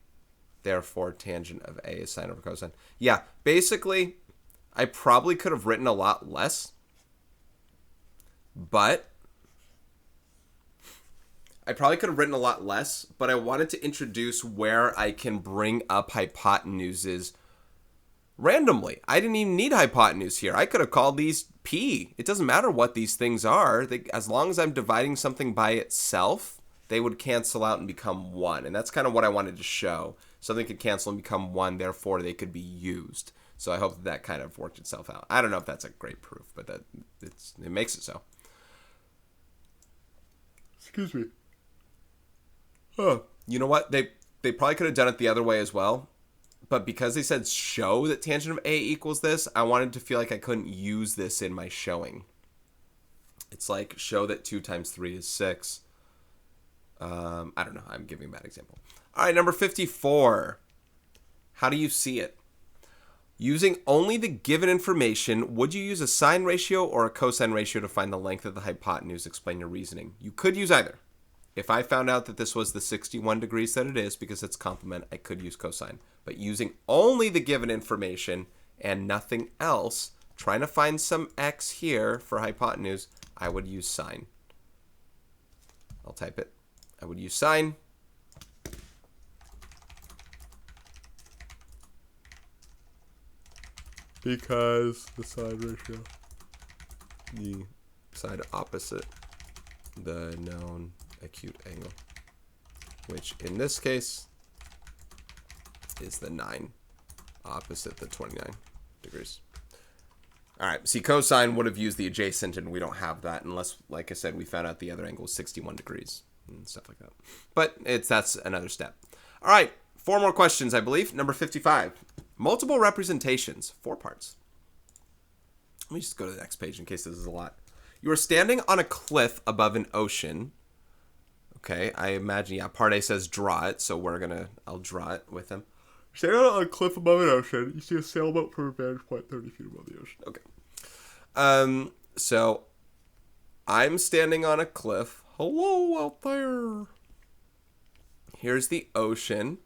S1: Therefore, tangent of A is sine over cosine. Yeah, basically, I probably could have written a lot less. But I wanted to introduce where I can bring up hypotenuses randomly. I didn't even need hypotenuse here. I could have called these P. It doesn't matter what these things are. As long as I'm dividing something by itself, they would cancel out and become 1. And that's kind of what I wanted to show. Something could cancel and become 1, therefore they could be used. So I hope that kind of worked itself out. I don't know if that's a great proof, but it makes it so. Excuse me. Oh, you know what? They probably could have done it the other way as well. But because they said show that tangent of A equals this, I wanted to feel like I couldn't use this in my showing. It's like show that 2 times 3 is 6. I don't know. I'm giving a bad example. All right, number 54. How do you see it? Using only the given information, would you use a sine ratio or a cosine ratio to find the length of the hypotenuse? Explain your reasoning. You could use either. If I found out that this was the 61 degrees that it is because it's complement, I could use cosine. But using only the given information and nothing else, trying to find some x here for hypotenuse, I would use sine. I'll type it. I would use sine. Because the side ratio, the side opposite the known acute angle, which in this case is the 9 opposite the 29 degrees. All right, see, cosine would have used the adjacent, and we don't have that unless, like I said, we found out the other angle was 61 degrees and stuff like that. But that's another step. All right, 4 more questions, I believe. Number 55. Multiple representations, 4 parts. Let me just go to the next page in case this is a lot. You are standing on a cliff above an ocean. Okay, I imagine, yeah, part A says draw it, so I'll draw it with him. Standing on a cliff above an ocean, you see a sailboat from a vantage point 30 feet above the ocean. Okay. So I'm standing on a cliff. Hello out there. Here's the ocean.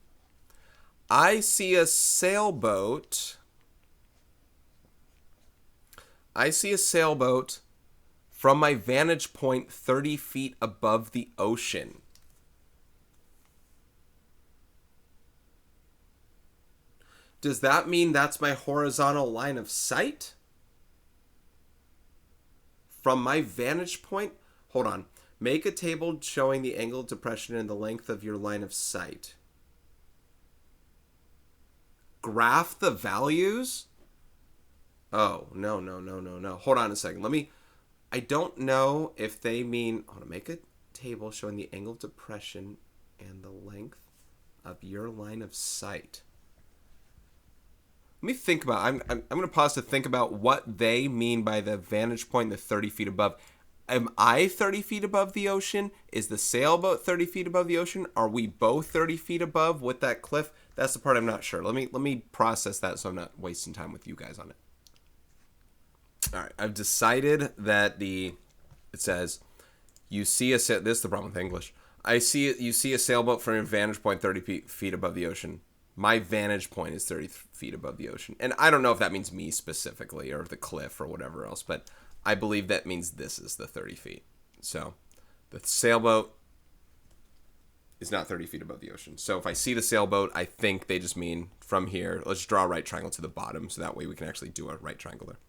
S1: I see a sailboat. From my vantage point 30 feet above the ocean. Does that mean that's my horizontal line of sight? From my vantage point? Hold on. Make a table showing the angle of depression and the length of your line of sight. Graph the values? Oh, no. Hold on a second. I don't know if they mean, make a table showing the angle of depression and the length of your line of sight. Let me think about, I'm going to pause to think about what they mean by the vantage point, the 30 feet above. Am I 30 feet above the ocean? Is the sailboat 30 feet above the ocean? Are we both 30 feet above with that cliff? That's the part I'm not sure. Let me process that so I'm not wasting time with you guys on it. All right, I've decided that it says, this is the problem with English. You see a sailboat from your vantage point 30 feet above the ocean. My vantage point is 30 feet above the ocean. And I don't know if that means me specifically or the cliff or whatever else, but I believe that means this is the 30 feet. So the sailboat is not 30 feet above the ocean. So if I see the sailboat, I think they just mean from here, let's draw a right triangle to the bottom so that way we can actually do a right triangle there.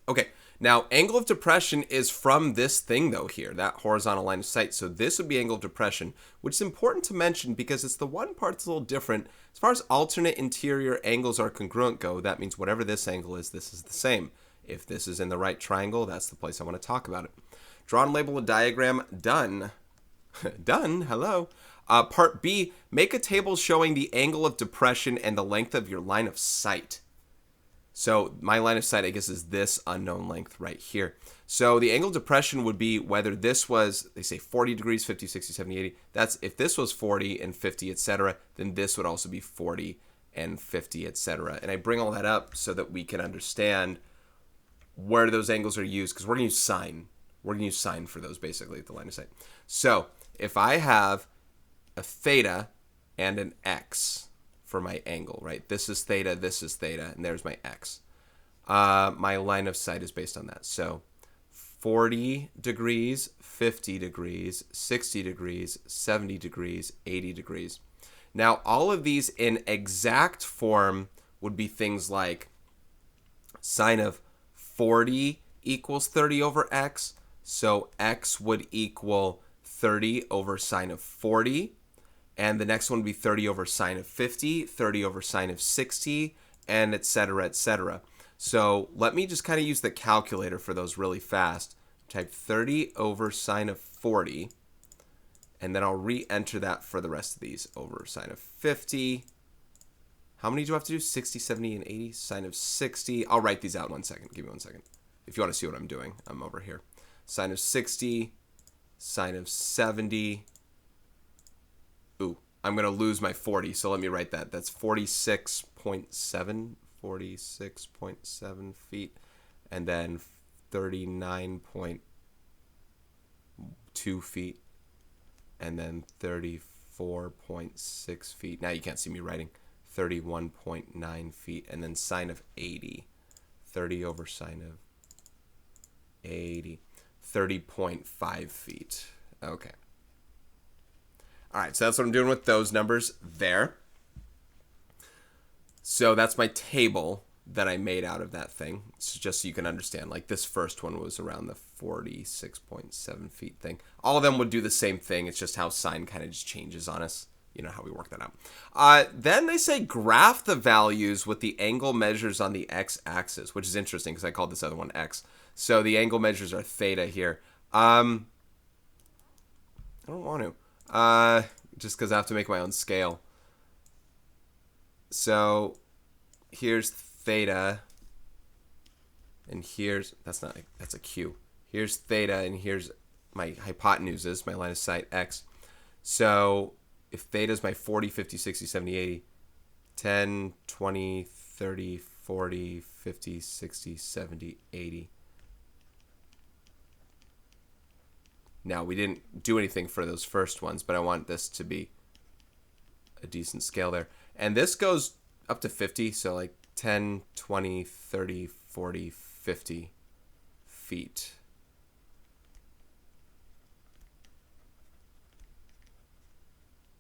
S1: Okay, now angle of depression is from this thing though here, that horizontal line of sight. So this would be angle of depression, which is important to mention because it's the one part that's a little different. As far as alternate interior angles are congruent go, that means whatever this angle is, this is the same. If this is in the right triangle, that's the place I want to talk about it. Draw and label a diagram, done. Done, hello. Part B, make a table showing the angle of depression and the length of your line of sight. So my line of sight, I guess, is this unknown length right here. So the angle of depression would be whether this was, they say 40 degrees, 50, 60, 70, 80. That's if this was 40 and 50, etc., then this would also be 40 and 50, etc. And I bring all that up so that we can understand where those angles are used, because we're going to use sine. We're going to use sine for those, basically, at the line of sight. So if I have a theta and an x for my angle, right? This is theta, and there's my x. My line of sight is based on that. So 40 degrees, 50 degrees, 60 degrees, 70 degrees, 80 degrees. Now, all of these in exact form would be things like sine of 40 equals 30 over x. So x would equal 30 over sine of 40. And the next one would be 30 over sine of 50, 30 over sine of 60, and et cetera, et cetera. So let me just kind of use the calculator for those really fast. Type 30 over sine of 40, and then I'll re-enter that for the rest of these. Over sine of 50. How many do I have to do? 60, 70, and 80. Sine of 60. I'll write these out in 1 second. Give me 1 second. If you want to see what I'm doing, I'm over here. sine of 60, sine of 70. Ooh, I'm going to lose my 40, so let me write that. That's 46.7 feet, and then 39.2 feet, and then 34.6 feet. Now you can't see me writing. 31.9 feet, and then sine of 80. 30 over sine of 80. 30.5 feet. Okay. All right, so that's what I'm doing with those numbers there. So that's my table that I made out of that thing. It's just so you can understand. Like this first one was around the 46.7 feet thing. All of them would do the same thing. It's just how sine kind of just changes on us. You know how we work that out. Then they say graph the values with the angle measures on the x-axis, which is interesting because I called this other one x. So the angle measures are theta here. I don't want to. Just because I have to make my own scale. So here's theta, and here's, that's a Q. Here's theta, and here's my hypotenuses, my line of sight, x. So if theta is my 40, 50, 60, 70, 80, 10, 20, 30, 40, 50, 60, 70, 80. Now, we didn't do anything for those first ones, but I want this to be a decent scale there. And this goes up to 50, so like 10, 20, 30, 40, 50 feet.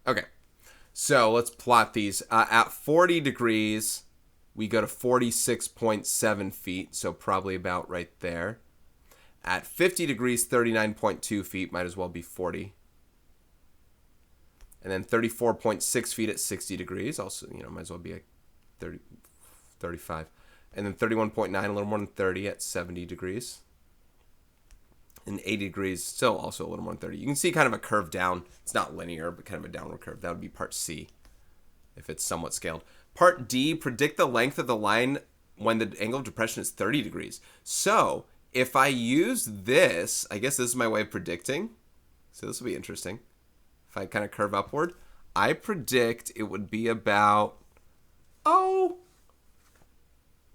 S1: Okay, so let's plot these. At 40 degrees, we go to 46.7 feet, so probably about right there. At 50 degrees, 39.2 feet, might as well be 40. And then 34.6 feet at 60 degrees, also, might as well be like 30, 35. And then 31.9, a little more than 30 at 70 degrees. And 80 degrees, still also a little more than 30. You can see kind of a curve down. It's not linear, but kind of a downward curve. That would be part C, if it's somewhat scaled. Part D, predict the length of the line when the angle of depression is 30 degrees. So if I use this, I guess this is my way of predicting. So this will be interesting. If I kind of curve upward, I predict it would be about,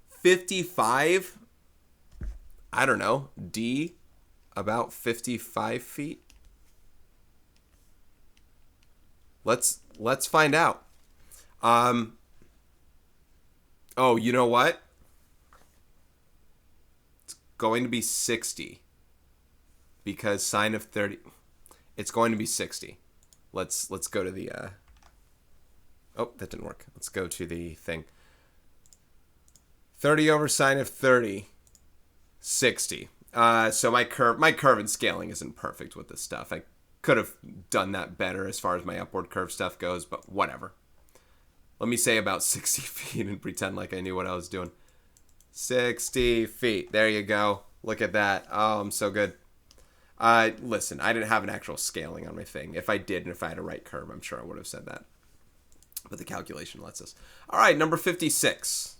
S1: 55. I don't know. D, about 55 feet. Let's find out. Oh, you know what? Going to be 60 because sine of 30, it's going to be 60. Let's go to the oh, that didn't work. Let's go to the thing. 30 over sine of 30, 60. So my curve and scaling isn't perfect with this stuff. I could have done that better as far as my upward curve stuff goes, but whatever. Let me say about 60 feet and pretend like I knew what I was doing. 60 feet. There you go. Look at that. Oh, I'm so good. Listen, I didn't have an actual scaling on my thing. If I did, and if I had a right curve, I'm sure I would have said that. But the calculation lets us. All right, number 56.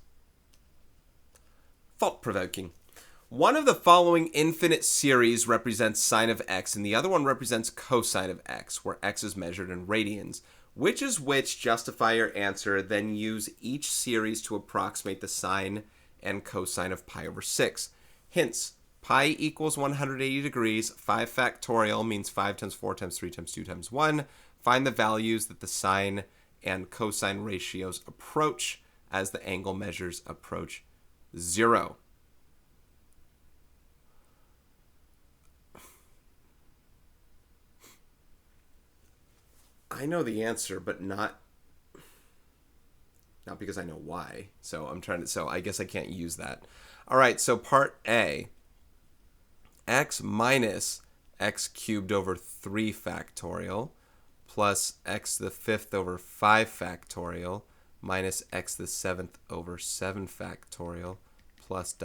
S1: Thought-provoking. One of the following infinite series represents sine of x, and the other one represents cosine of x, where x is measured in radians. Which is which? Justify your answer, then use each series to approximate the sine and cosine of pi over 6. Hints. Pi equals 180 degrees. 5 factorial means 5 times 4 times 3 times 2 times 1. Find the values that the sine and cosine ratios approach as the angle measures approach 0. I know the answer, but not because I know why. So I guess I can't use that. All right, so part A, x minus x cubed over 3 factorial plus x the 5th over 5 factorial minus x the 7th over 7 factorial plus ...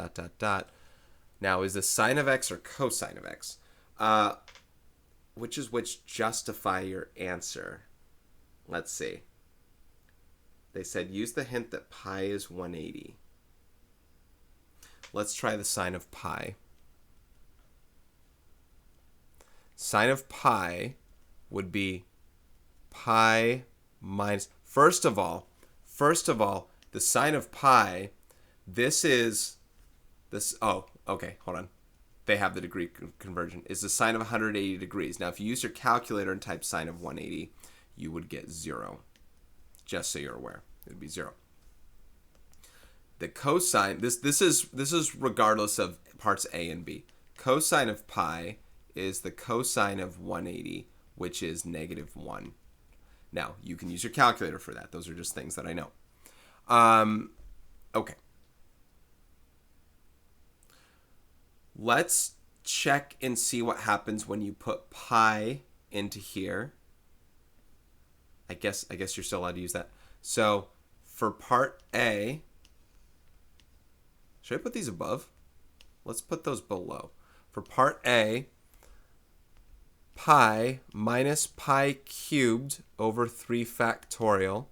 S1: Now, is this sine of x or cosine of x? Which is which? Justify your answer. Let's see. They said use the hint that pi is 180. Let's try the sine of pi. Sine of pi would be pi minus, first of all, the sine of pi, this is this, oh, okay, hold on. They have the degree conversion, is the sine of 180 degrees. Now, if you use your calculator and type sine of 180, you would get 0. Just so you're aware, it would be 0. The cosine, this is regardless of parts A and B. Cosine of pi is the cosine of 180, which is -1. Now, you can use your calculator for that. Those are just things that I know. Okay. Let's check and see what happens when you put pi into here. I guess you're still allowed to use that. So for part A, should I put these above? Let's put those below. For part A, pi minus pi cubed over 3 factorial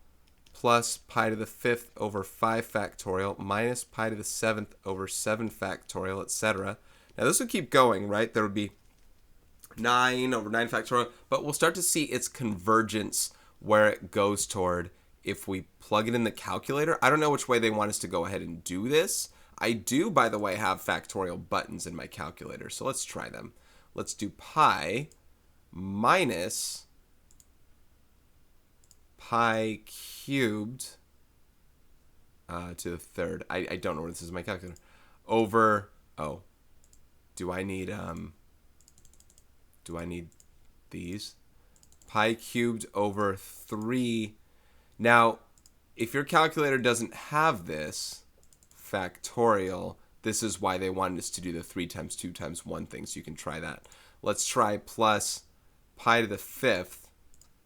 S1: plus pi to the 5th over 5 factorial minus pi to the 7th over 7 factorial, etc. Now this would keep going, right? There would be 9 over 9 factorial, but we'll start to see its convergence where it goes toward if we plug it in the calculator. I don't know which way they want us to go ahead and do this. I do, by the way, have factorial buttons in my calculator, so let's try them. Let's do pi minus pi cubed to the 3rd. I don't know where this is in my calculator. Over, oh, do I need these? Pi cubed over 3. Now, if your calculator doesn't have this factorial, this is why they wanted us to do the 3 times 2 times 1 thing, so you can try that. Let's try plus pi to the 5th.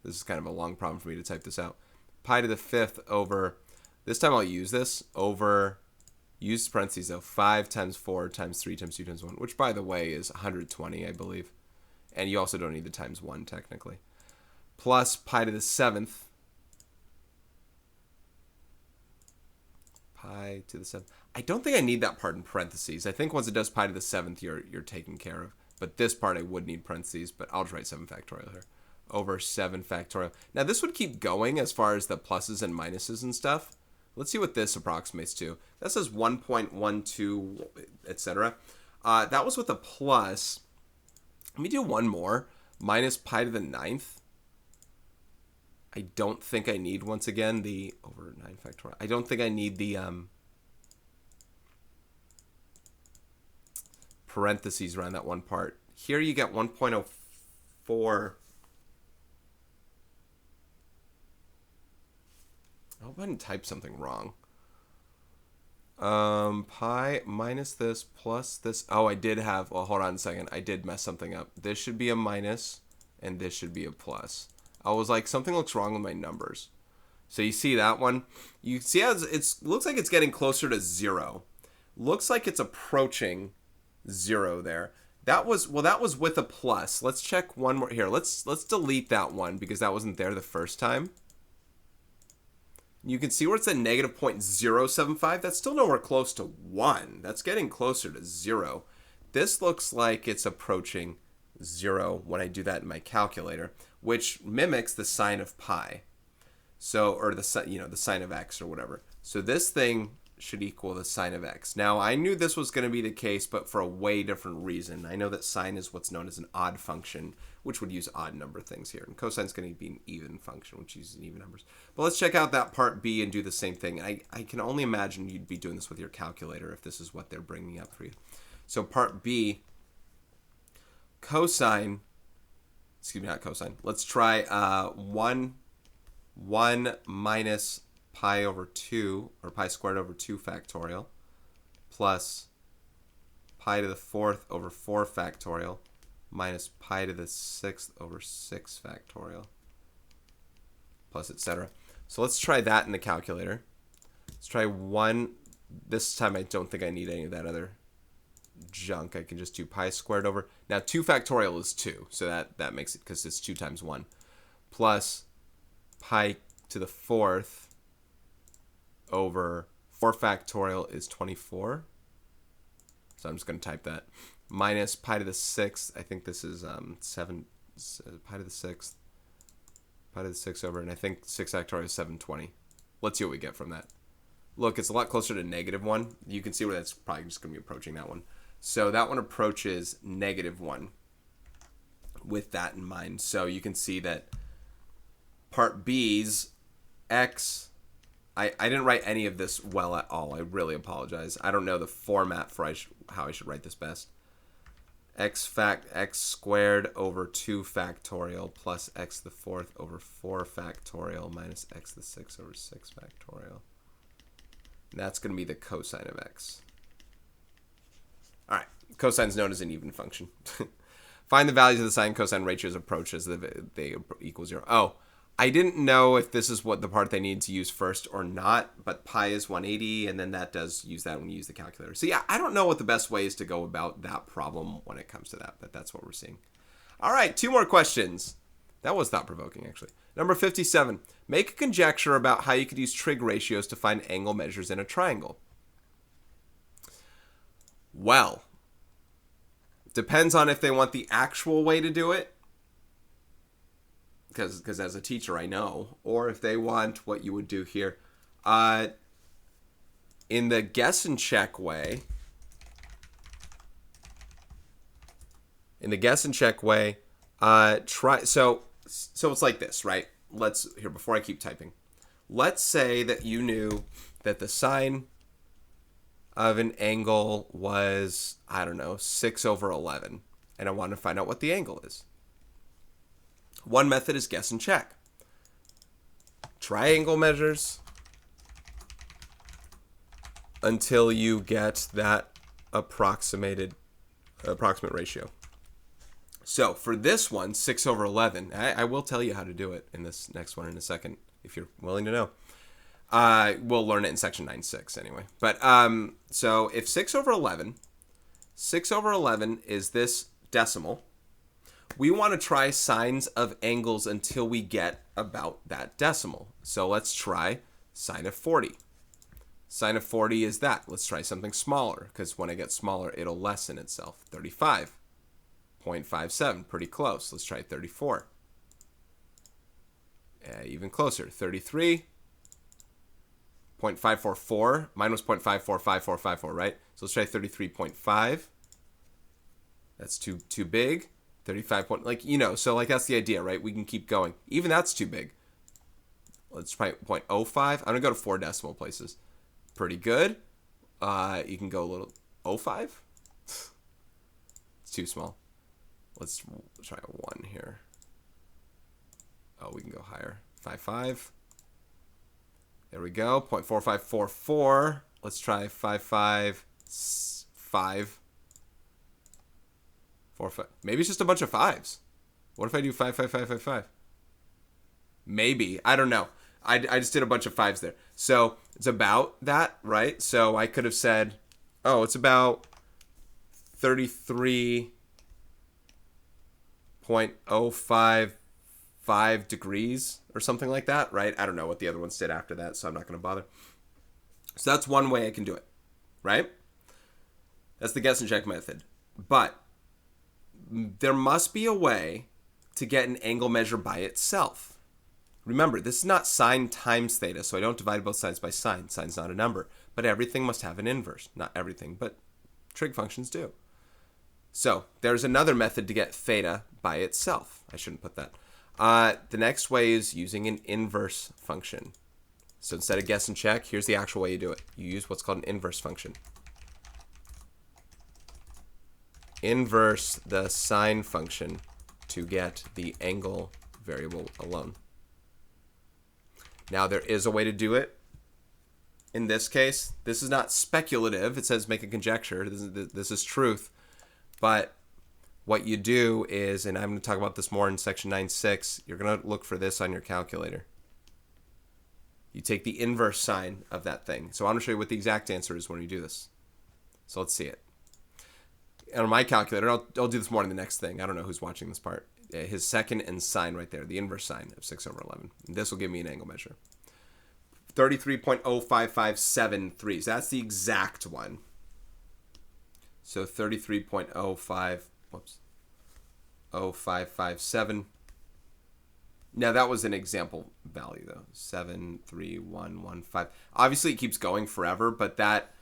S1: This is kind of a long problem for me to type this out. Pi to the 5th over, this time I'll use this, over, use parentheses though, 5 times 4 times 3 times 2 times 1, which by the way is 120, I believe. And you also don't need the times 1 technically. Plus pi to the 7th. Pi to the 7th. I don't think I need that part in parentheses. I think once it does pi to the 7th, you're taken care of. But this part I would need parentheses, but I'll just write 7 factorial here. Over 7 factorial. Now this would keep going as far as the pluses and minuses and stuff. Let's see what this approximates to. That says 1.12, etc. That was with a plus. Let me do one more. Minus pi to the 9th. I don't think I need, once again, the over 9 factorial. I don't think I need the parentheses around that one part. Here you get 1.04. I hope I didn't type something wrong. Pi minus this plus this. Oh, I did have, well, hold on a second. I did mess something up. This should be a minus, and this should be a plus. I was like, something looks wrong with my numbers. So you see that one? You see how it looks like it's getting closer to 0. Looks like it's approaching 0 there. That was with a plus. Let's check one more here. Let's delete that one because that wasn't there the first time. You can see where it's at negative 0.075. That's still nowhere close to 1. That's getting closer to 0. This looks like it's approaching 0 when I do that in my calculator, which mimics the sine of pi. So, or the sine of x or whatever. So this thing should equal the sine of x. Now, I knew this was going to be the case, but for a way different reason. I know that sine is what's known as an odd function, which would use odd number things here. And cosine is going to be an even function, which uses even numbers. But let's check out that part B and do the same thing. I can only imagine you'd be doing this with your calculator if this is what they're bringing up for you. So part B, cosine, excuse me, not cosine. Let's try 1 minus pi over 2, or pi squared over 2 factorial, plus pi to the 4th over 4 factorial, minus pi to the 6th over 6 factorial, plus etc. So let's try that in the calculator. Let's try 1. This time I don't think I need any of that other junk. I can just do pi squared over. Now 2 factorial is 2, so that makes it, because it's 2 times 1, plus pi to the 4th over 4 factorial is 24. So I'm just going to type that. minus pi to the 6th. I think this is 7, pi to the 6th. Pi to the 6 over, and I think 6 factorial is 720. Let's see what we get from that. Look, it's a lot closer to -1. You can see where that's probably just going to be approaching that one. So that one approaches -1 with that in mind. So you can see that part B's x, I didn't write any of this well at all. I really apologize. I don't know the format for how I should write this best. X squared over 2 factorial plus x to the 4th over 4 factorial minus x to the 6th over 6 factorial. And that's going to be the cosine of x. All right, cosine is known as an even function. Find the values of the sine cosine ratios approach as they equal 0. Oh, I didn't know if this is what the part they need to use first or not, but pi is 180, and then that does use that when you use the calculator. So yeah, I don't know what the best way is to go about that problem when it comes to that, but that's what we're seeing. All right, 2 more questions. That was thought-provoking, actually. Number 57. Make a conjecture about how you could use trig ratios to find angle measures in a triangle. Well, depends on if they want the actual way to do it, because as a teacher I know, or if they want what you would do here. In the guess and check way, try, so it's like this, right? Here, before I keep typing, let's say that you knew that the sine of an angle was, I don't know, 6 over 11, and I want to find out what the angle is. One method is guess and check. Triangle measures until you get that approximate ratio. So for this one, 6 over 11, I will tell you how to do it in this next one in a second, if you're willing to know. We'll learn it in section 9.6 anyway. But so if 6 over 11 is this decimal, we want to try sines of angles until we get about that decimal. So let's try sine of 40. Sine of 40 is that. Let's try something smaller, because when I get smaller, it'll lessen itself. 35.57, pretty close. Let's try 34. Even closer, 33.544. Mine was 0.545454, right? So let's try 33.5. That's too big. 35 point, so that's the idea, right? We can keep going. Even that's too big. Let's try 0.05. I'm gonna go to 4 decimal places. Pretty good. You can go a little 0.5. It's too small. Let's try a 1 here. Oh, we can go higher. 5.5. There we go. 0.4544. Let's try 5.55. 4, 5. Maybe it's just a bunch of 5s. What if I do 5, 5, 5, 5, 5? Maybe. I don't know. I just did a bunch of 5s there. So it's about that, right? So I could have said, oh, it's about 33.055 degrees or something like that, right? I don't know what the other ones did after that, so I'm not going to bother. So that's one way I can do it, right? That's the guess and check method. But there must be a way to get an angle measure by itself. Remember, this is not sine times theta, so I don't divide both sides by sine. Sine's not a number, but everything must have an inverse. Not everything, but trig functions do. So there's another method to get theta by itself. I shouldn't put that. The next way is using an inverse function. So instead of guess and check, here's the actual way you do it. You use what's called an inverse function. Inverse the sine function to get the angle variable alone. Now there is a way to do it. In this case, this is not speculative. It says make a conjecture. This is truth. But what you do is, and I'm going to talk about this more in section 9.6, you're going to look for this on your calculator. You take the inverse sine of that thing. So I'm going to show you what the exact answer is when we do this. So let's see it. And on my calculator, I'll do this more in the next thing. I don't know who's watching this part. His second and sine right there, the inverse sine of 6 over 11. And this will give me an angle measure. 33.05573. So that's the exact one. So 33.05, whoops, 0557. Now that was an example value though, 73115. Obviously it keeps going forever, but that,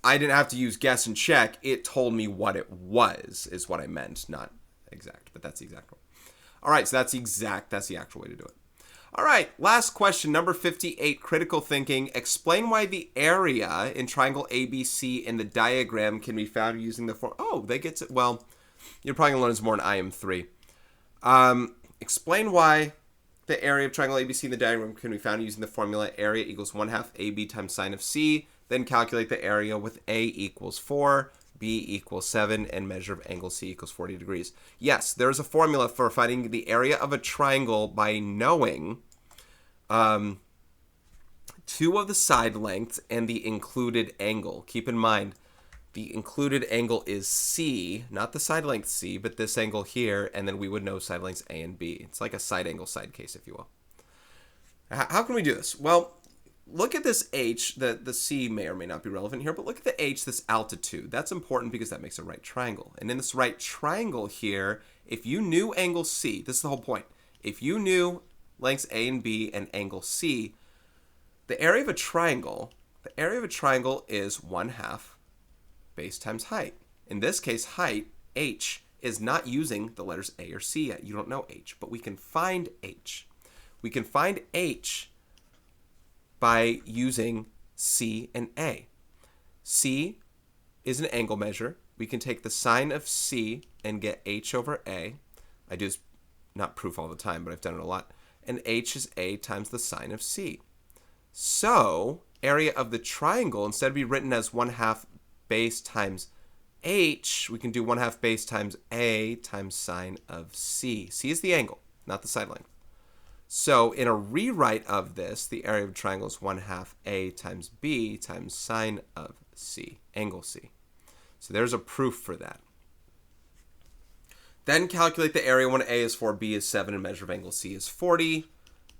S1: I didn't have to use guess and check. It told me what it was, is what I meant, not exact, but that's the exact one. All right, so that's the actual way to do it. All right, last question, number 58, critical thinking. Explain why the area in triangle ABC in the diagram can be found using the form. Oh, they get to, well, you're probably going to learn this more in IM2. Explain why the area of triangle ABC in the diagram can be found using the formula area equals 1/2 AB times sine of C. Then calculate the area with A equals 4, B equals 7, and measure of angle C equals 40 degrees. Yes, there is a formula for finding the area of a triangle by knowing two of the side lengths and the included angle. Keep in mind, the included angle is C, not the side length C, but this angle here, and then we would know side lengths A and B. It's like a side angle side case, if you will. How can we do this? Well, look at this H. The C may or may not be relevant here, but look at the H, this altitude. That's important because that makes a right triangle. And in this right triangle here, if you knew angle C, this is the whole point. If you knew lengths A and B and angle C, the area of a triangle is 1/2 base times height. In this case, height, H, is not using the letters A or C yet. You don't know H, but we can find H. We can find H by using C and A. C is an angle measure. We can take the sine of C and get H over A. I do this, not proof all the time, but I've done it a lot. And H is A times the sine of C. So, area of the triangle, instead of being written as 1/2 base times H, we can do 1/2 base times A times sine of C. C is the angle, not the side length. So in a rewrite of this, the area of a triangle is 1/2 A times B times sine of C, angle C. So there's a proof for that. Then calculate the area when A is 4, B is 7, and measure of angle C is 40.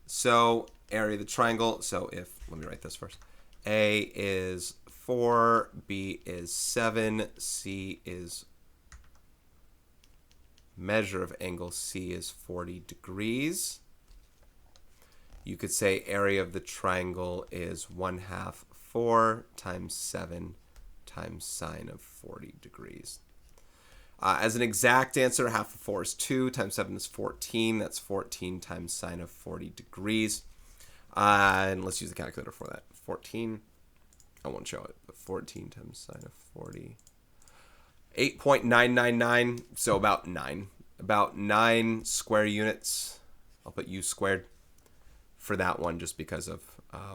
S1: So area of the triangle, let me write this first. A is 4, B is 7, C is, measure of angle C is 40 degrees. You could say area of the triangle is 1/2 4 times 7 times sine of 40 degrees. As an exact answer, 1/2 of 4 is 2 times 7 is 14. That's 14 times sine of 40 degrees. And let's use the calculator for that. 14. I won't show it, but 14 times sine of 40. 8.999, so about 9. About 9 square units. I'll put U squared for that one just because of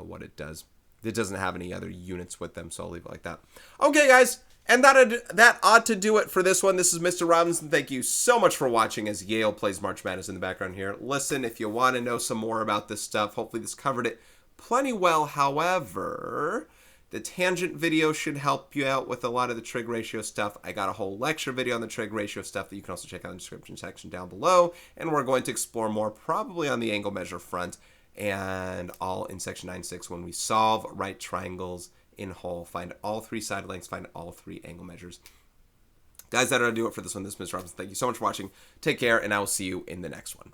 S1: what it does. It doesn't have any other units with them, so I'll leave it like that. Okay, guys, and that ought to do it for this one. This is Mr. Robinson. Thank you so much for watching as Yale plays March Madness in the background here. Listen, if you want to know some more about this stuff, hopefully this covered it plenty well. However, the tangent video should help you out with a lot of the trig ratio stuff. I got a whole lecture video on the trig ratio stuff that you can also check out in the description section down below. And we're going to explore more probably on the angle measure front and all in section 9.6 when we solve right triangles in whole. Find all 3 side lengths, find all 3 angle measures. Guys, that ought to do it for this one. This is Mr. Robinson. Thank you so much for watching. Take care, and I will see you in the next one.